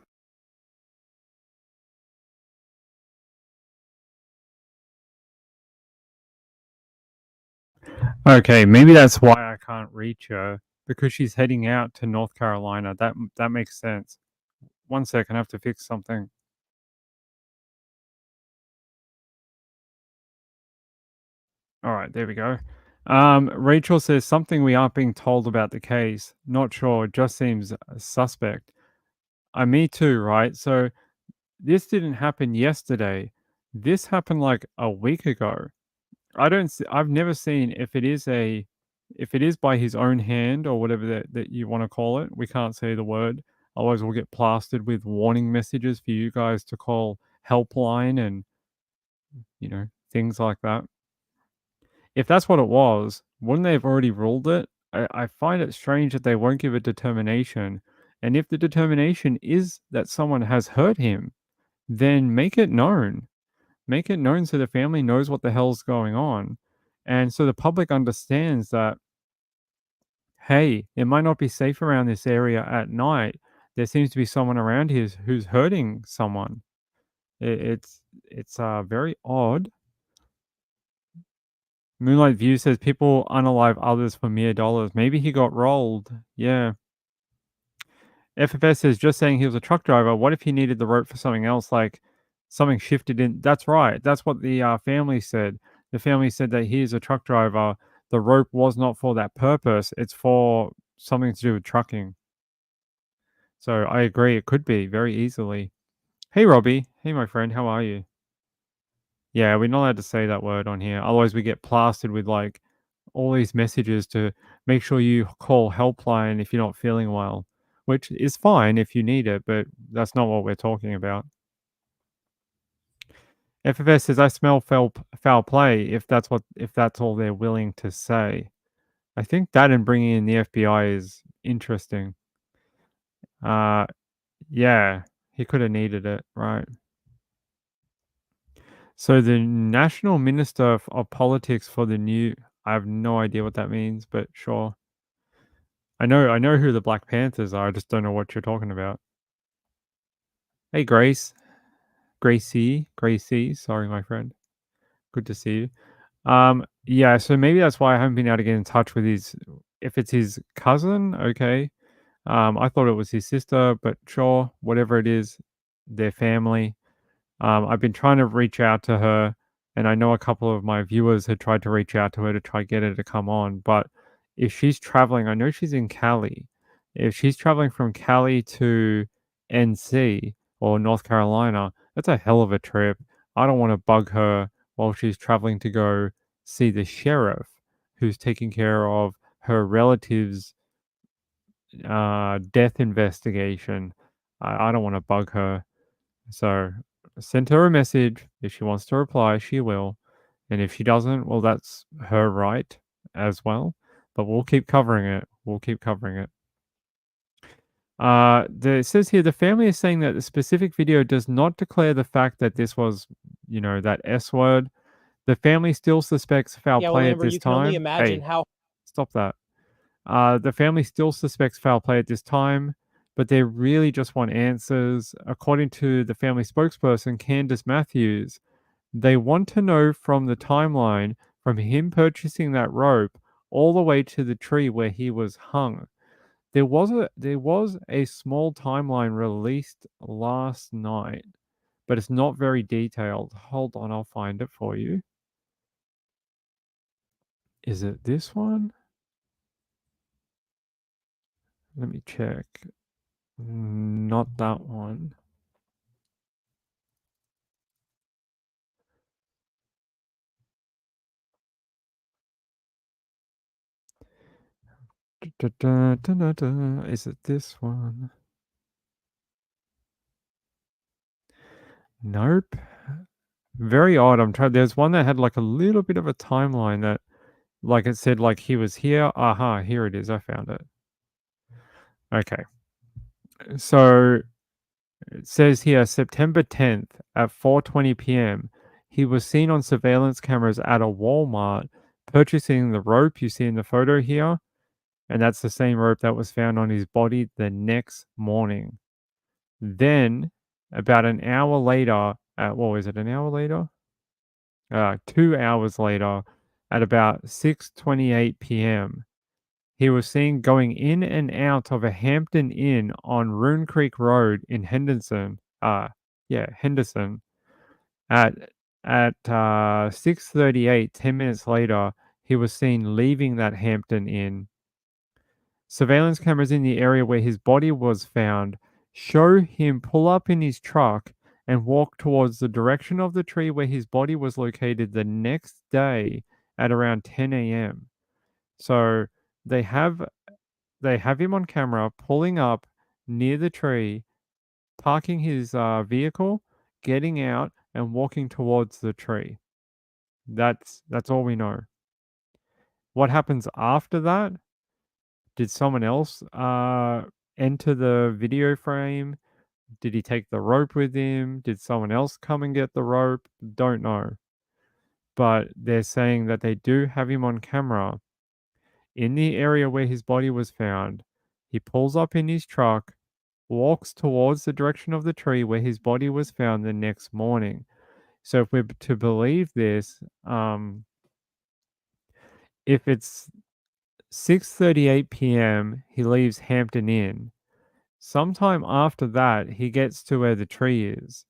Okay, maybe that's why I can't reach her, because she's heading out to North Carolina. That makes sense. 1 second, I have to fix something. All right, there we go. Rachel says something we aren't being told about the case. Not sure, it just seems suspect. Me too, right? So this didn't happen yesterday. This happened like a week ago. I've never seen if it is by his own hand or whatever that you want to call it. We can't say the word. Otherwise we'll get plastered with warning messages for you guys to call helpline and things like that. If that's what it was, wouldn't they have already ruled it? I find it strange that they won't give a determination. And if the determination is that someone has hurt him, then make it known. Make it known so the family knows what the hell's going on. And so the public understands that, hey, it might not be safe around this area at night. There seems to be someone around here who's hurting someone. It's very odd. Moonlight View says people unalive others for mere dollars. Maybe he got rolled. Yeah. FFS says just saying he was a truck driver. What if he needed the rope for something else, like something shifted in? That's right. That's what the family said. The family said that he is a truck driver. The rope was not for that purpose. It's for something to do with trucking. So I agree. It could be very easily. Hey, Robbie. Hey, my friend. How are you? Yeah, we're not allowed to say that word on here. Otherwise, we get plastered with like all these messages to make sure you call helpline if you're not feeling well, which is fine if you need it, but that's not what we're talking about. FFS says, I smell foul play if that's all they're willing to say. I think that and bringing in the FBI is interesting. Yeah, he could have needed it, right? So the national minister of politics for the new, I have no idea what that means, but sure. I know who the Black Panthers are. I just don't know what you're talking about. Hey, Gracie. Sorry, my friend. Good to see you. Yeah. So maybe that's why I haven't been able to get in touch with his. If it's his cousin, okay. I thought it was his sister, but sure, whatever it is, their family. I've been trying to reach out to her, and I know a couple of my viewers had tried to reach out to her to try get her to come on. But if she's traveling, I know she's in Cali. If she's traveling from Cali to NC or North Carolina, that's a hell of a trip. I don't want to bug her while she's traveling to go see the sheriff who's taking care of her relative's death investigation. I don't want to bug her. So send her a message. If she wants to reply, she will. And if she doesn't, well, that's her right as well. But we'll keep covering it. It says here the family is saying that the specific video does not declare the fact that this was, that S word. The family still suspects foul Yeah, well, play at Amber, this you can only time. imagine Hey, how stop that. The family still suspects foul play at this time, but they really just want answers. According to the family spokesperson, Candace Matthews, they want to know from the timeline from him purchasing that rope all the way to the tree where he was hung. There was a small timeline released last night, but it's not very detailed. Hold on, I'll find it for you. Is it this one? Let me check. Not that one. Is it this one? Nope. Very odd. There's one that had like a little bit of a timeline that, like it said, like he was here. Aha, here it is. I found it. Okay. So it says here September 10th at 4:20 p.m. He was seen on surveillance cameras at a Walmart purchasing the rope you see in the photo here. And that's the same rope that was found on his body the next morning. Then, about an hour later, what was it, an hour later? 2 hours later, at about 6:28 p.m., he was seen going in and out of a Hampton Inn on Rune Creek Road in Henderson. Henderson. At 6:38, 10 minutes later, he was seen leaving that Hampton Inn. Surveillance cameras in the area where his body was found show him pull up in his truck and walk towards the direction of the tree where his body was located the next day at around 10 a.m. So they have him on camera pulling up near the tree, parking his vehicle, getting out, and walking towards the tree. That's all we know. What happens after that? Did someone else enter the video frame? Did he take the rope with him? Did someone else come and get the rope? Don't know. But they're saying that they do have him on camera in the area where his body was found. He pulls up in his truck, walks towards the direction of the tree where his body was found the next morning. So if we're to believe this, if it's 6:38 p.m., he leaves Hampton Inn. Sometime after that, he gets to where the tree is.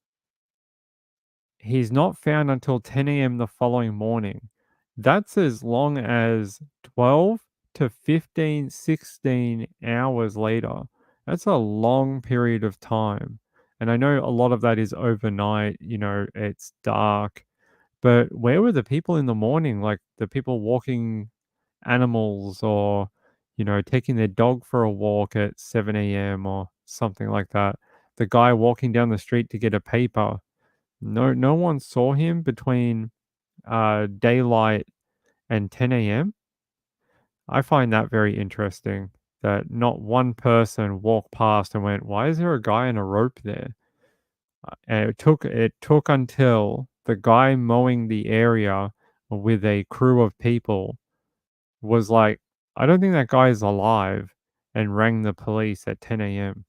He's not found until 10 a.m. the following morning. That's as long as 12 to 15, 16 hours later. That's a long period of time. And I know a lot of that is overnight, it's dark. But where were the people in the morning? Like the people walking animals or, taking their dog for a walk at 7 a.m. or something like that. The guy walking down the street to get a paper. No one saw him between daylight and 10 a.m. I find that very interesting that not one person walked past and went, "Why is there a guy in a rope there?" And it took until the guy mowing the area with a crew of people was like, I don't think that guy is alive, and rang the police at 10 a.m.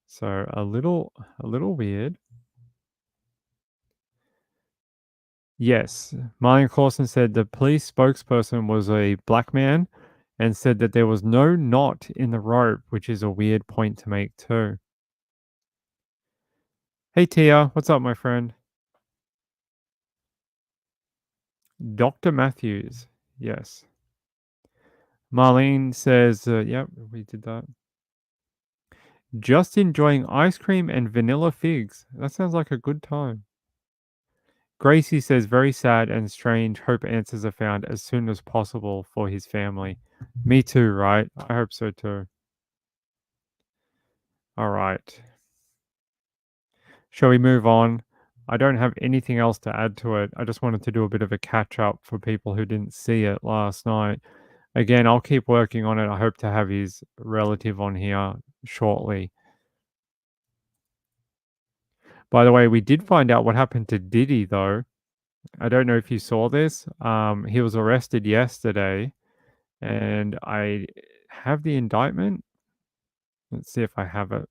So a little weird. Yes, Marlene Clausen said the police spokesperson was a black man and said that there was no knot in the rope, which is a weird point to make too. Hey Tia, what's up, my friend? Dr. Matthews, yes. Marlene says, yep, we did that. Just enjoying ice cream and vanilla figs. That sounds like a good time. Gracie says, very sad and strange. Hope answers are found as soon as possible for his family. Me too, right? I hope so too. All right. Shall we move on? I don't have anything else to add to it. I just wanted to do a bit of a catch up for people who didn't see it last night. Again, I'll keep working on it. I hope to have his relative on here shortly. By the way, we did find out what happened to Diddy, though. I don't know if you saw this. He was arrested yesterday, and I have the indictment. Let's see if I have it.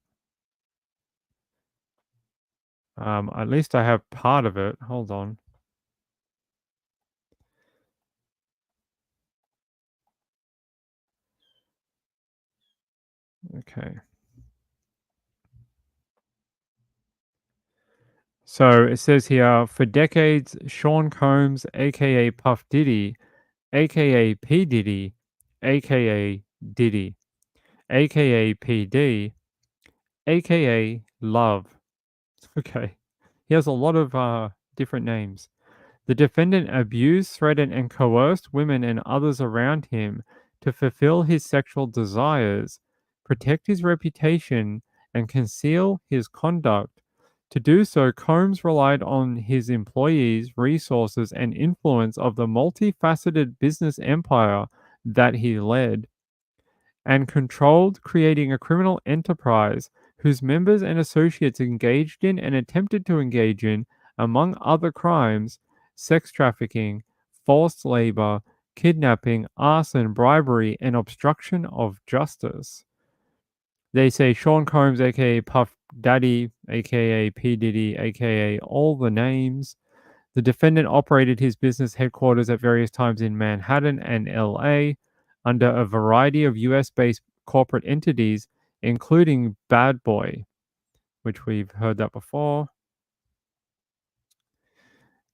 At least I have part of it. Hold on. Okay. So it says here, for decades, Sean Combs, aka Puff Diddy, aka P. Diddy, aka Diddy, aka PD, aka Love. Okay. He has a lot of different names. The defendant abused, threatened, and coerced women and others around him to fulfill his sexual desires, protect his reputation, and conceal his conduct. To do so, Combs relied on his employees, resources, and influence of the multifaceted business empire that he led and controlled, creating a criminal enterprise whose members and associates engaged in and attempted to engage in, among other crimes, sex trafficking, forced labor, kidnapping, arson, bribery, and obstruction of justice. They say Sean Combs, aka Puff Daddy, aka P. Diddy, aka all the names. The defendant operated his business headquarters at various times in Manhattan and LA under a variety of US based corporate entities, including Bad Boy, which we've heard that before.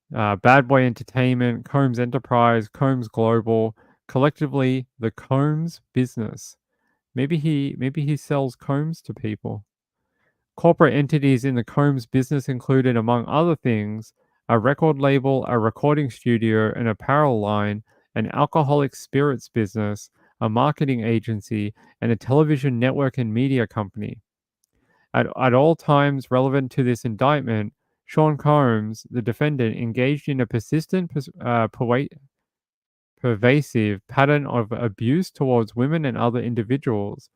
Bad Boy Entertainment, Combs Enterprise, Combs Global, collectively the Combs business. Maybe he sells combs to people. Corporate entities in the Combs business included, among other things, a record label, a recording studio, an apparel line, an alcoholic spirits business, a marketing agency, and a television network and media company. At all times relevant to this indictment, Sean Combs, the defendant, engaged in a persistent, pervasive pattern of abuse towards women and other individuals.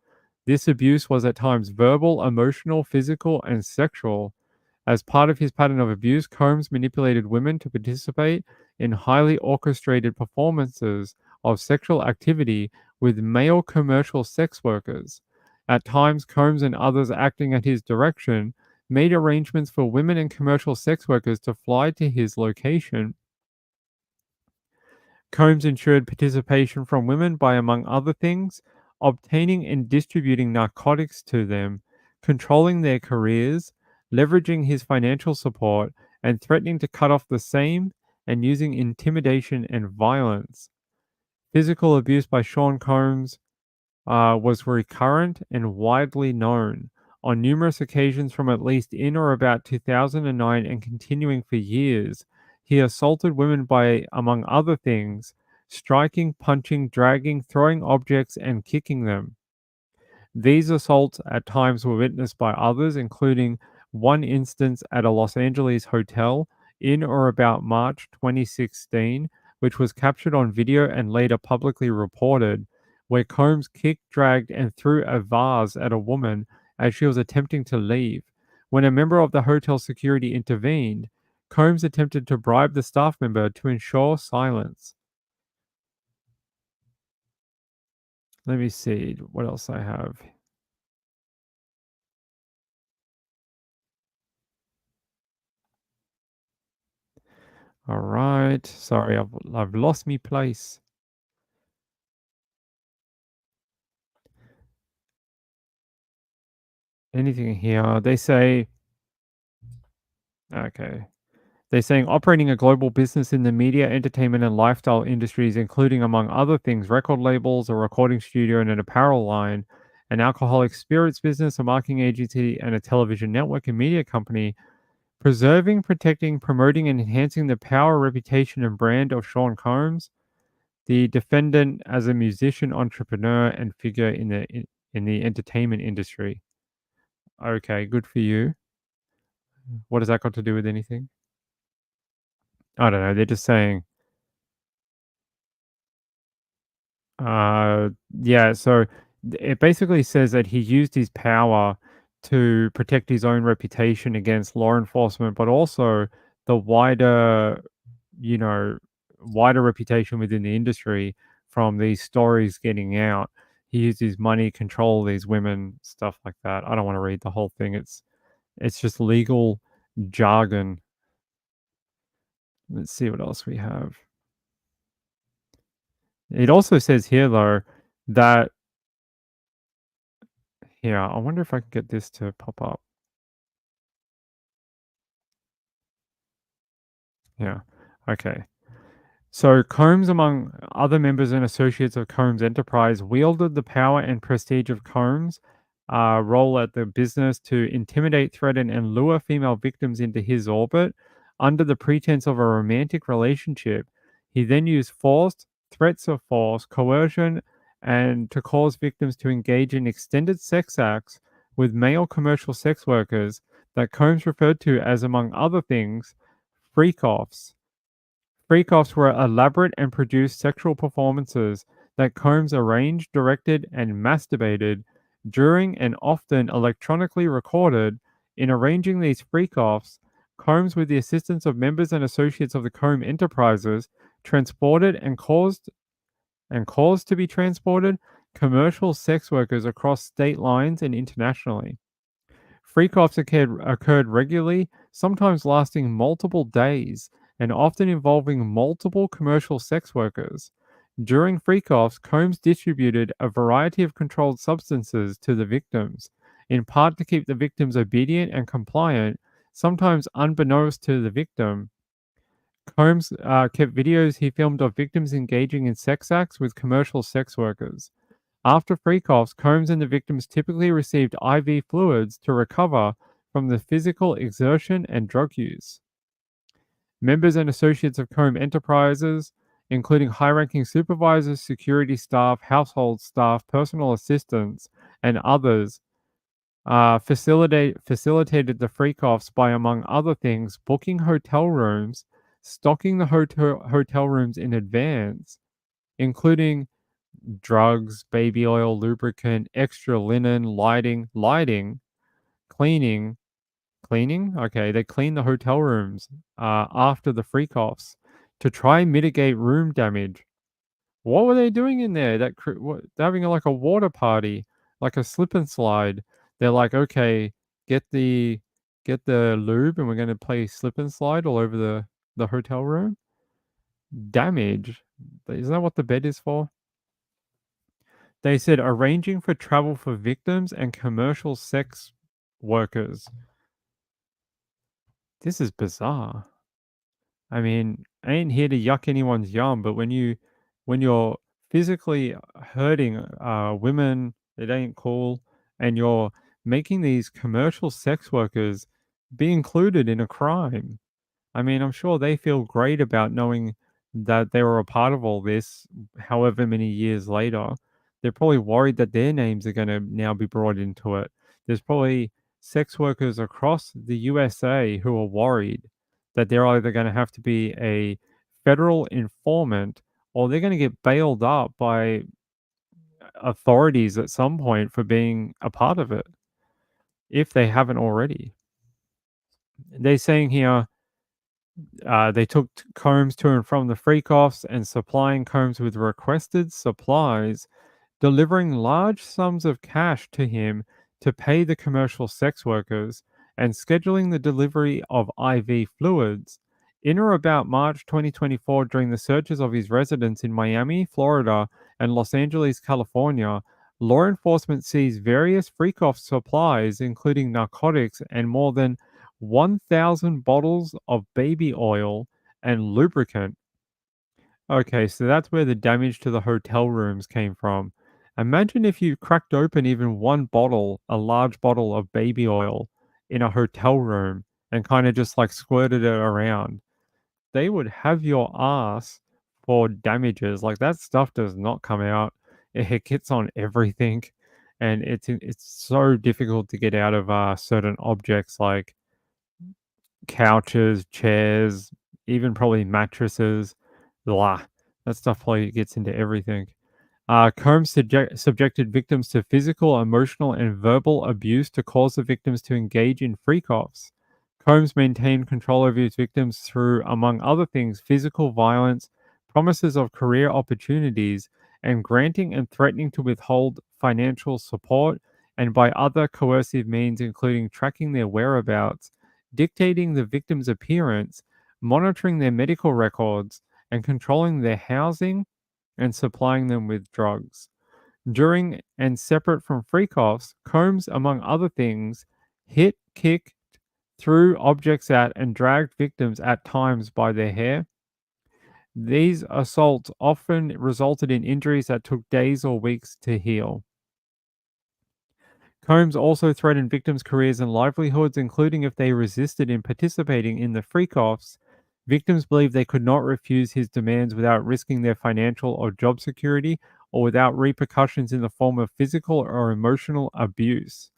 This abuse was at times verbal, emotional, physical, and sexual. As part of his pattern of abuse, Combs manipulated women to participate in highly orchestrated performances of sexual activity with male commercial sex workers. At times, Combs and others acting at his direction made arrangements for women and commercial sex workers to fly to his location. Combs ensured participation from women by, among other things, obtaining and distributing narcotics to them, controlling their careers, leveraging his financial support, and threatening to cut off the same, and using intimidation and violence. Physical abuse by Sean Combs was recurrent and widely known. On numerous occasions from at least in or about 2009 and continuing for years, he assaulted women by, among other things, striking, punching, dragging, throwing objects, and kicking them. These assaults at times were witnessed by others, including one instance at a Los Angeles hotel in or about March 2016, which was captured on video and later publicly reported, where Combs kicked, dragged, and threw a vase at a woman as she was attempting to leave. When a member of the hotel security intervened, Combs attempted to bribe the staff member to ensure silence. Let me see what else I have. All right. Sorry, I've lost me place. Anything here? They say, okay. They're saying operating a global business in the media, entertainment, and lifestyle industries, including, among other things, record labels, a recording studio, and an apparel line, an alcoholic spirits business, a marketing agency, and a television network and media company, preserving, protecting, promoting, and enhancing the power, reputation, and brand of Sean Combs, the defendant as a musician, entrepreneur, and figure in the entertainment industry. Okay, good for you. What has that got to do with anything? I don't know. They're just saying, yeah. So it basically says that he used his power to protect his own reputation against law enforcement, but also the wider, you know, wider reputation within the industry from these stories getting out. He used his money, control these women, stuff like that. I don't want to read the whole thing. It's just legal jargon. Let's see what else we have. It also says here, though, that here, I wonder if I can get this to pop up. Yeah. Okay. So Combs, among other members and associates of Combs Enterprise, wielded the power and prestige of Combs' role at the business to intimidate, threaten, and lure female victims into his orbit under the pretense of a romantic relationship. He then used force, threats of force, coercion, and to cause victims to engage in extended sex acts with male commercial sex workers that Combs referred to as, among other things, freak-offs. Freak-offs were elaborate and produced sexual performances that Combs arranged, directed, and masturbated during and often electronically recorded. In arranging these freak-offs, Combs, with the assistance of members and associates of the Combs Enterprises, transported and caused to be transported commercial sex workers across state lines and internationally. Freak-offs occurred regularly, sometimes lasting multiple days, and often involving multiple commercial sex workers. During freak-offs, Combs distributed a variety of controlled substances to the victims, in part to keep the victims obedient and compliant, sometimes unbeknownst to the victim. Combs kept videos he filmed of victims engaging in sex acts with commercial sex workers. After freak-offs, Combs and the victims typically received IV fluids to recover from the physical exertion and drug use. Members and associates of Combs Enterprises, including high-ranking supervisors, security staff, household staff, personal assistants, and others, facilitated the freak-offs by, among other things, booking hotel rooms, stocking the hotel rooms in advance, including drugs, baby oil, lubricant, extra linen, lighting, cleaning. Okay, they clean the hotel rooms after the freak-offs to try and mitigate room damage. What were they doing in there? They're having like a water party, like a slip and slide. They're like, okay, get the lube, and we're going to play slip and slide all over the hotel room. Damage. Isn't that what the bed is for? They said arranging for travel for victims and commercial sex workers. This is bizarre. I mean, I ain't here to yuck anyone's yum, but when you're physically hurting women, it ain't cool, and you're making these commercial sex workers be included in a crime. I mean, I'm sure they feel great about knowing that they were a part of all this, however many years later. They're probably worried that their names are going to now be brought into it. There's probably sex workers across the USA who are worried that they're either going to have to be a federal informant or they're going to get bailed up by authorities at some point for being a part of it, if they haven't already. They're saying here, They took Combs to and from the freak-offs and supplying Combs with requested supplies, delivering large sums of cash to him to pay the commercial sex workers, and scheduling the delivery of IV fluids. In or about March 2024, during the searches of his residence in Miami, Florida, and Los Angeles, California, law enforcement seized various freak-off supplies, including narcotics and more than 1,000 bottles of baby oil and lubricant. Okay, so that's where the damage to the hotel rooms came from. Imagine if you cracked open even one bottle, a large bottle of baby oil in a hotel room and kind of just like squirted it around. They would have your ass for damages. Like that stuff does not come out. It gets on everything, and it's so difficult to get out of certain objects like couches, chairs, even probably mattresses. Blah. That stuff probably gets into everything. Combs subjected victims to physical, emotional, and verbal abuse to cause the victims to engage in freak-offs. Combs maintained control over his victims through, among other things, physical violence, promises of career opportunities, and granting and threatening to withhold financial support, and by other coercive means, including tracking their whereabouts, dictating the victim's appearance, monitoring their medical records, and controlling their housing and supplying them with drugs. During and separate from freak-offs, Combs, among other things, hit, kicked, threw objects at, and dragged victims at times by their hair. These assaults often resulted in injuries that took days or weeks to heal. Combs also threatened victims' careers and livelihoods, including if they resisted in participating in the freak-offs. Victims believed they could not refuse his demands without risking their financial or job security, or without repercussions in the form of physical or emotional abuse.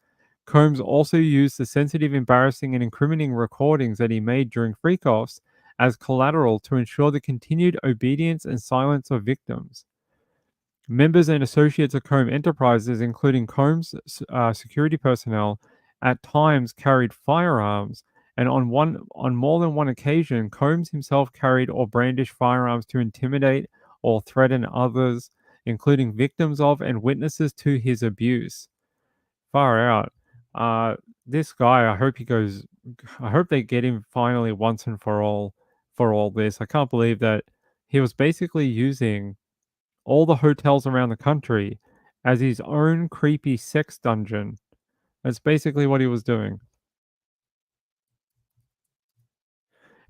Combs also used the sensitive, embarrassing, and incriminating recordings that he made during freak-offs as collateral to ensure the continued obedience and silence of victims. Members and associates of Combs Enterprises, including Combs security personnel, at times carried firearms, and on more than one occasion, Combs himself carried or brandished firearms to intimidate or threaten others, including victims of and witnesses to his abuse. Far out. This guy, I hope they get him finally once and for all this. I can't believe that he was basically using all the hotels around the country as his own creepy sex dungeon. That's basically what he was doing.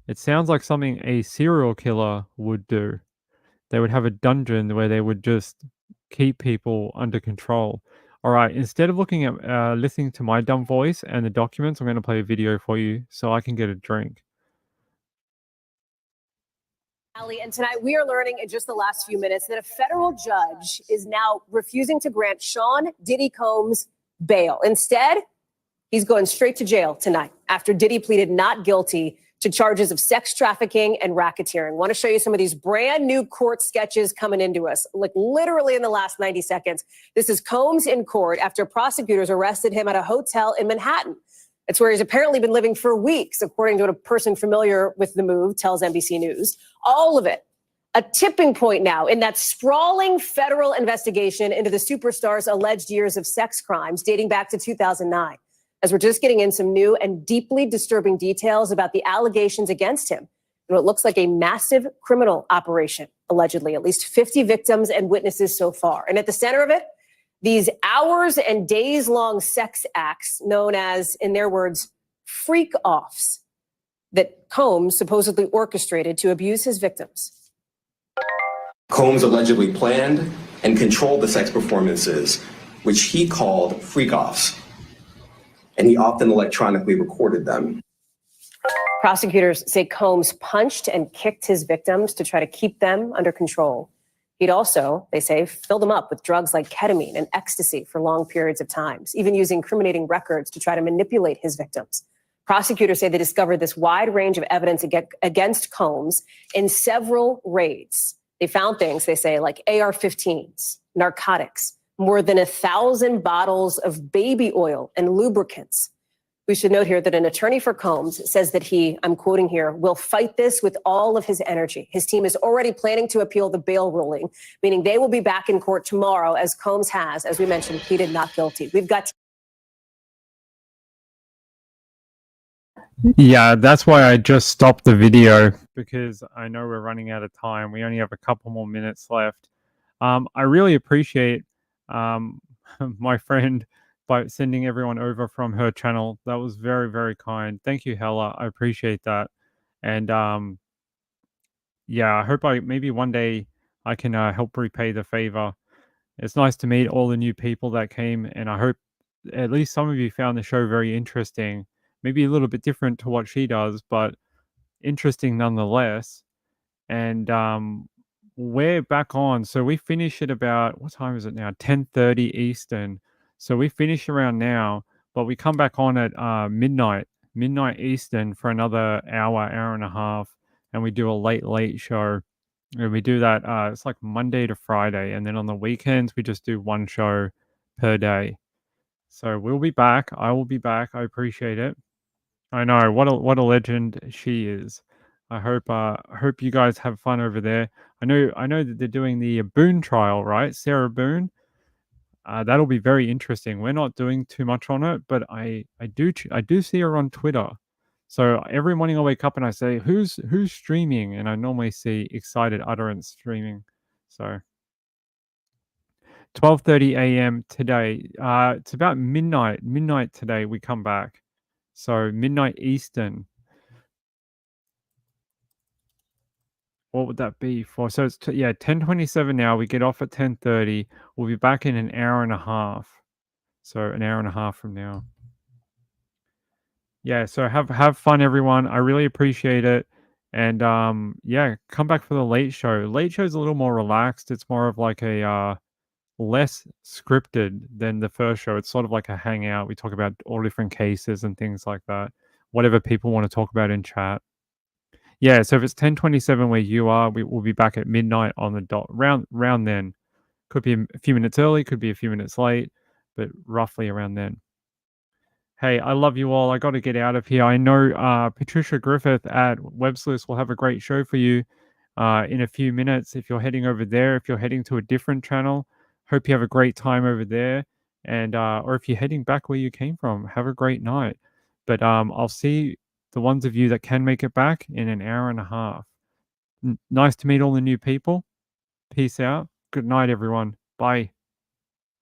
It sounds like something a serial killer would do. They would have a dungeon where they would just keep people under control. All right, instead of looking at listening to my dumb voice and the documents, I'm going to play a video for you so I can get a drink. And tonight we are learning in just the last few minutes that a federal judge is now refusing to grant Sean Diddy Combs bail. Instead, he's going straight to jail tonight after Diddy pleaded not guilty to charges of sex trafficking and racketeering. Want to show you some of these brand new court sketches coming into us, like literally in the last 90 seconds. This is Combs in court after prosecutors arrested him at a hotel in Manhattan. It's where he's apparently been living for weeks, according to what a person familiar with the move tells NBC News. All of it a tipping point now in that sprawling federal investigation into the superstar's alleged years of sex crimes dating back to 2009. As we're just getting in some new and deeply disturbing details about the allegations against him and what looks like a massive criminal operation, allegedly, at least 50 victims and witnesses so far. And at the center of it, these hours and days-long sex acts known as, in their words, freak-offs that Combs supposedly orchestrated to abuse his victims. Combs allegedly planned and controlled the sex performances, which he called freak-offs, and he often electronically recorded them. Prosecutors say Combs punched and kicked his victims to try to keep them under control. He'd also, they say, filled them up with drugs like ketamine and ecstasy for long periods of times, even using incriminating records to try to manipulate his victims. Prosecutors say they discovered this wide range of evidence against Combs in several raids. They found things, they say, like AR-15s, narcotics, more than 1,000 bottles of baby oil and lubricants. We should note here that an attorney for Combs says that he, I'm quoting here, will fight this with all of his energy. His team is already planning to appeal the bail ruling, meaning they will be back in court tomorrow, as Combs has, as we mentioned, pleaded not guilty. We've got Yeah, that's why I just stopped the video, because I know we're running out of time. We only have a couple more minutes left. I really appreciate my friend by sending everyone over from her channel. That was very, very kind. Thank you, Hella. I appreciate that. And yeah, I hope maybe one day I can help repay the favor. It's nice to meet all the new people that came, and I hope at least some of you found the show very interesting. Maybe a little bit different to what she does, but interesting nonetheless. And we're back on. So we finish at about, what time is it now? 10:30 Eastern. So we finish around now, but we come back on at midnight Eastern for another hour and a half, and we do a late show. And we do that. It's like Monday to Friday, and then on the weekends we just do one show per day. So we'll be back. I will be back. I appreciate it. I know what a legend she is. I hope you guys have fun over there. I know that they're doing the Boone trial, right? Sarah Boone. That'll be very interesting. We're not doing too much on it, but I do see her on Twitter. So every morning I wake up and I say, who's streaming? And I normally see Excited Utterance streaming. So 12:30 a.m. today. It's about midnight today we come back. So midnight Eastern. What would that be for? So it's 10:27 now. We get off at 10:30. We'll be back in an hour and a half. So an hour and a half from now. Yeah, so have fun, everyone. I really appreciate it. And yeah, come back for the late show. Late show's a little more relaxed. It's more of like a less scripted than the first show. It's sort of like a hangout. We talk about all different cases and things like that. Whatever people want to talk about in chat. Yeah, so if it's 10:27 where you are, we will be back at midnight on the dot. Round then. Could be a few minutes early, could be a few minutes late, but roughly around then. Hey, I love you all. I got to get out of here. I know Patricia Griffith at Websleuths will have a great show for you in a few minutes. If you're heading over there, if you're heading to a different channel, hope you have a great time over there. And or if you're heading back where you came from, have a great night. But I'll see the ones of you that can make it back in an hour and a half. Nice to meet all the new people. Peace out. Good night, everyone. Bye.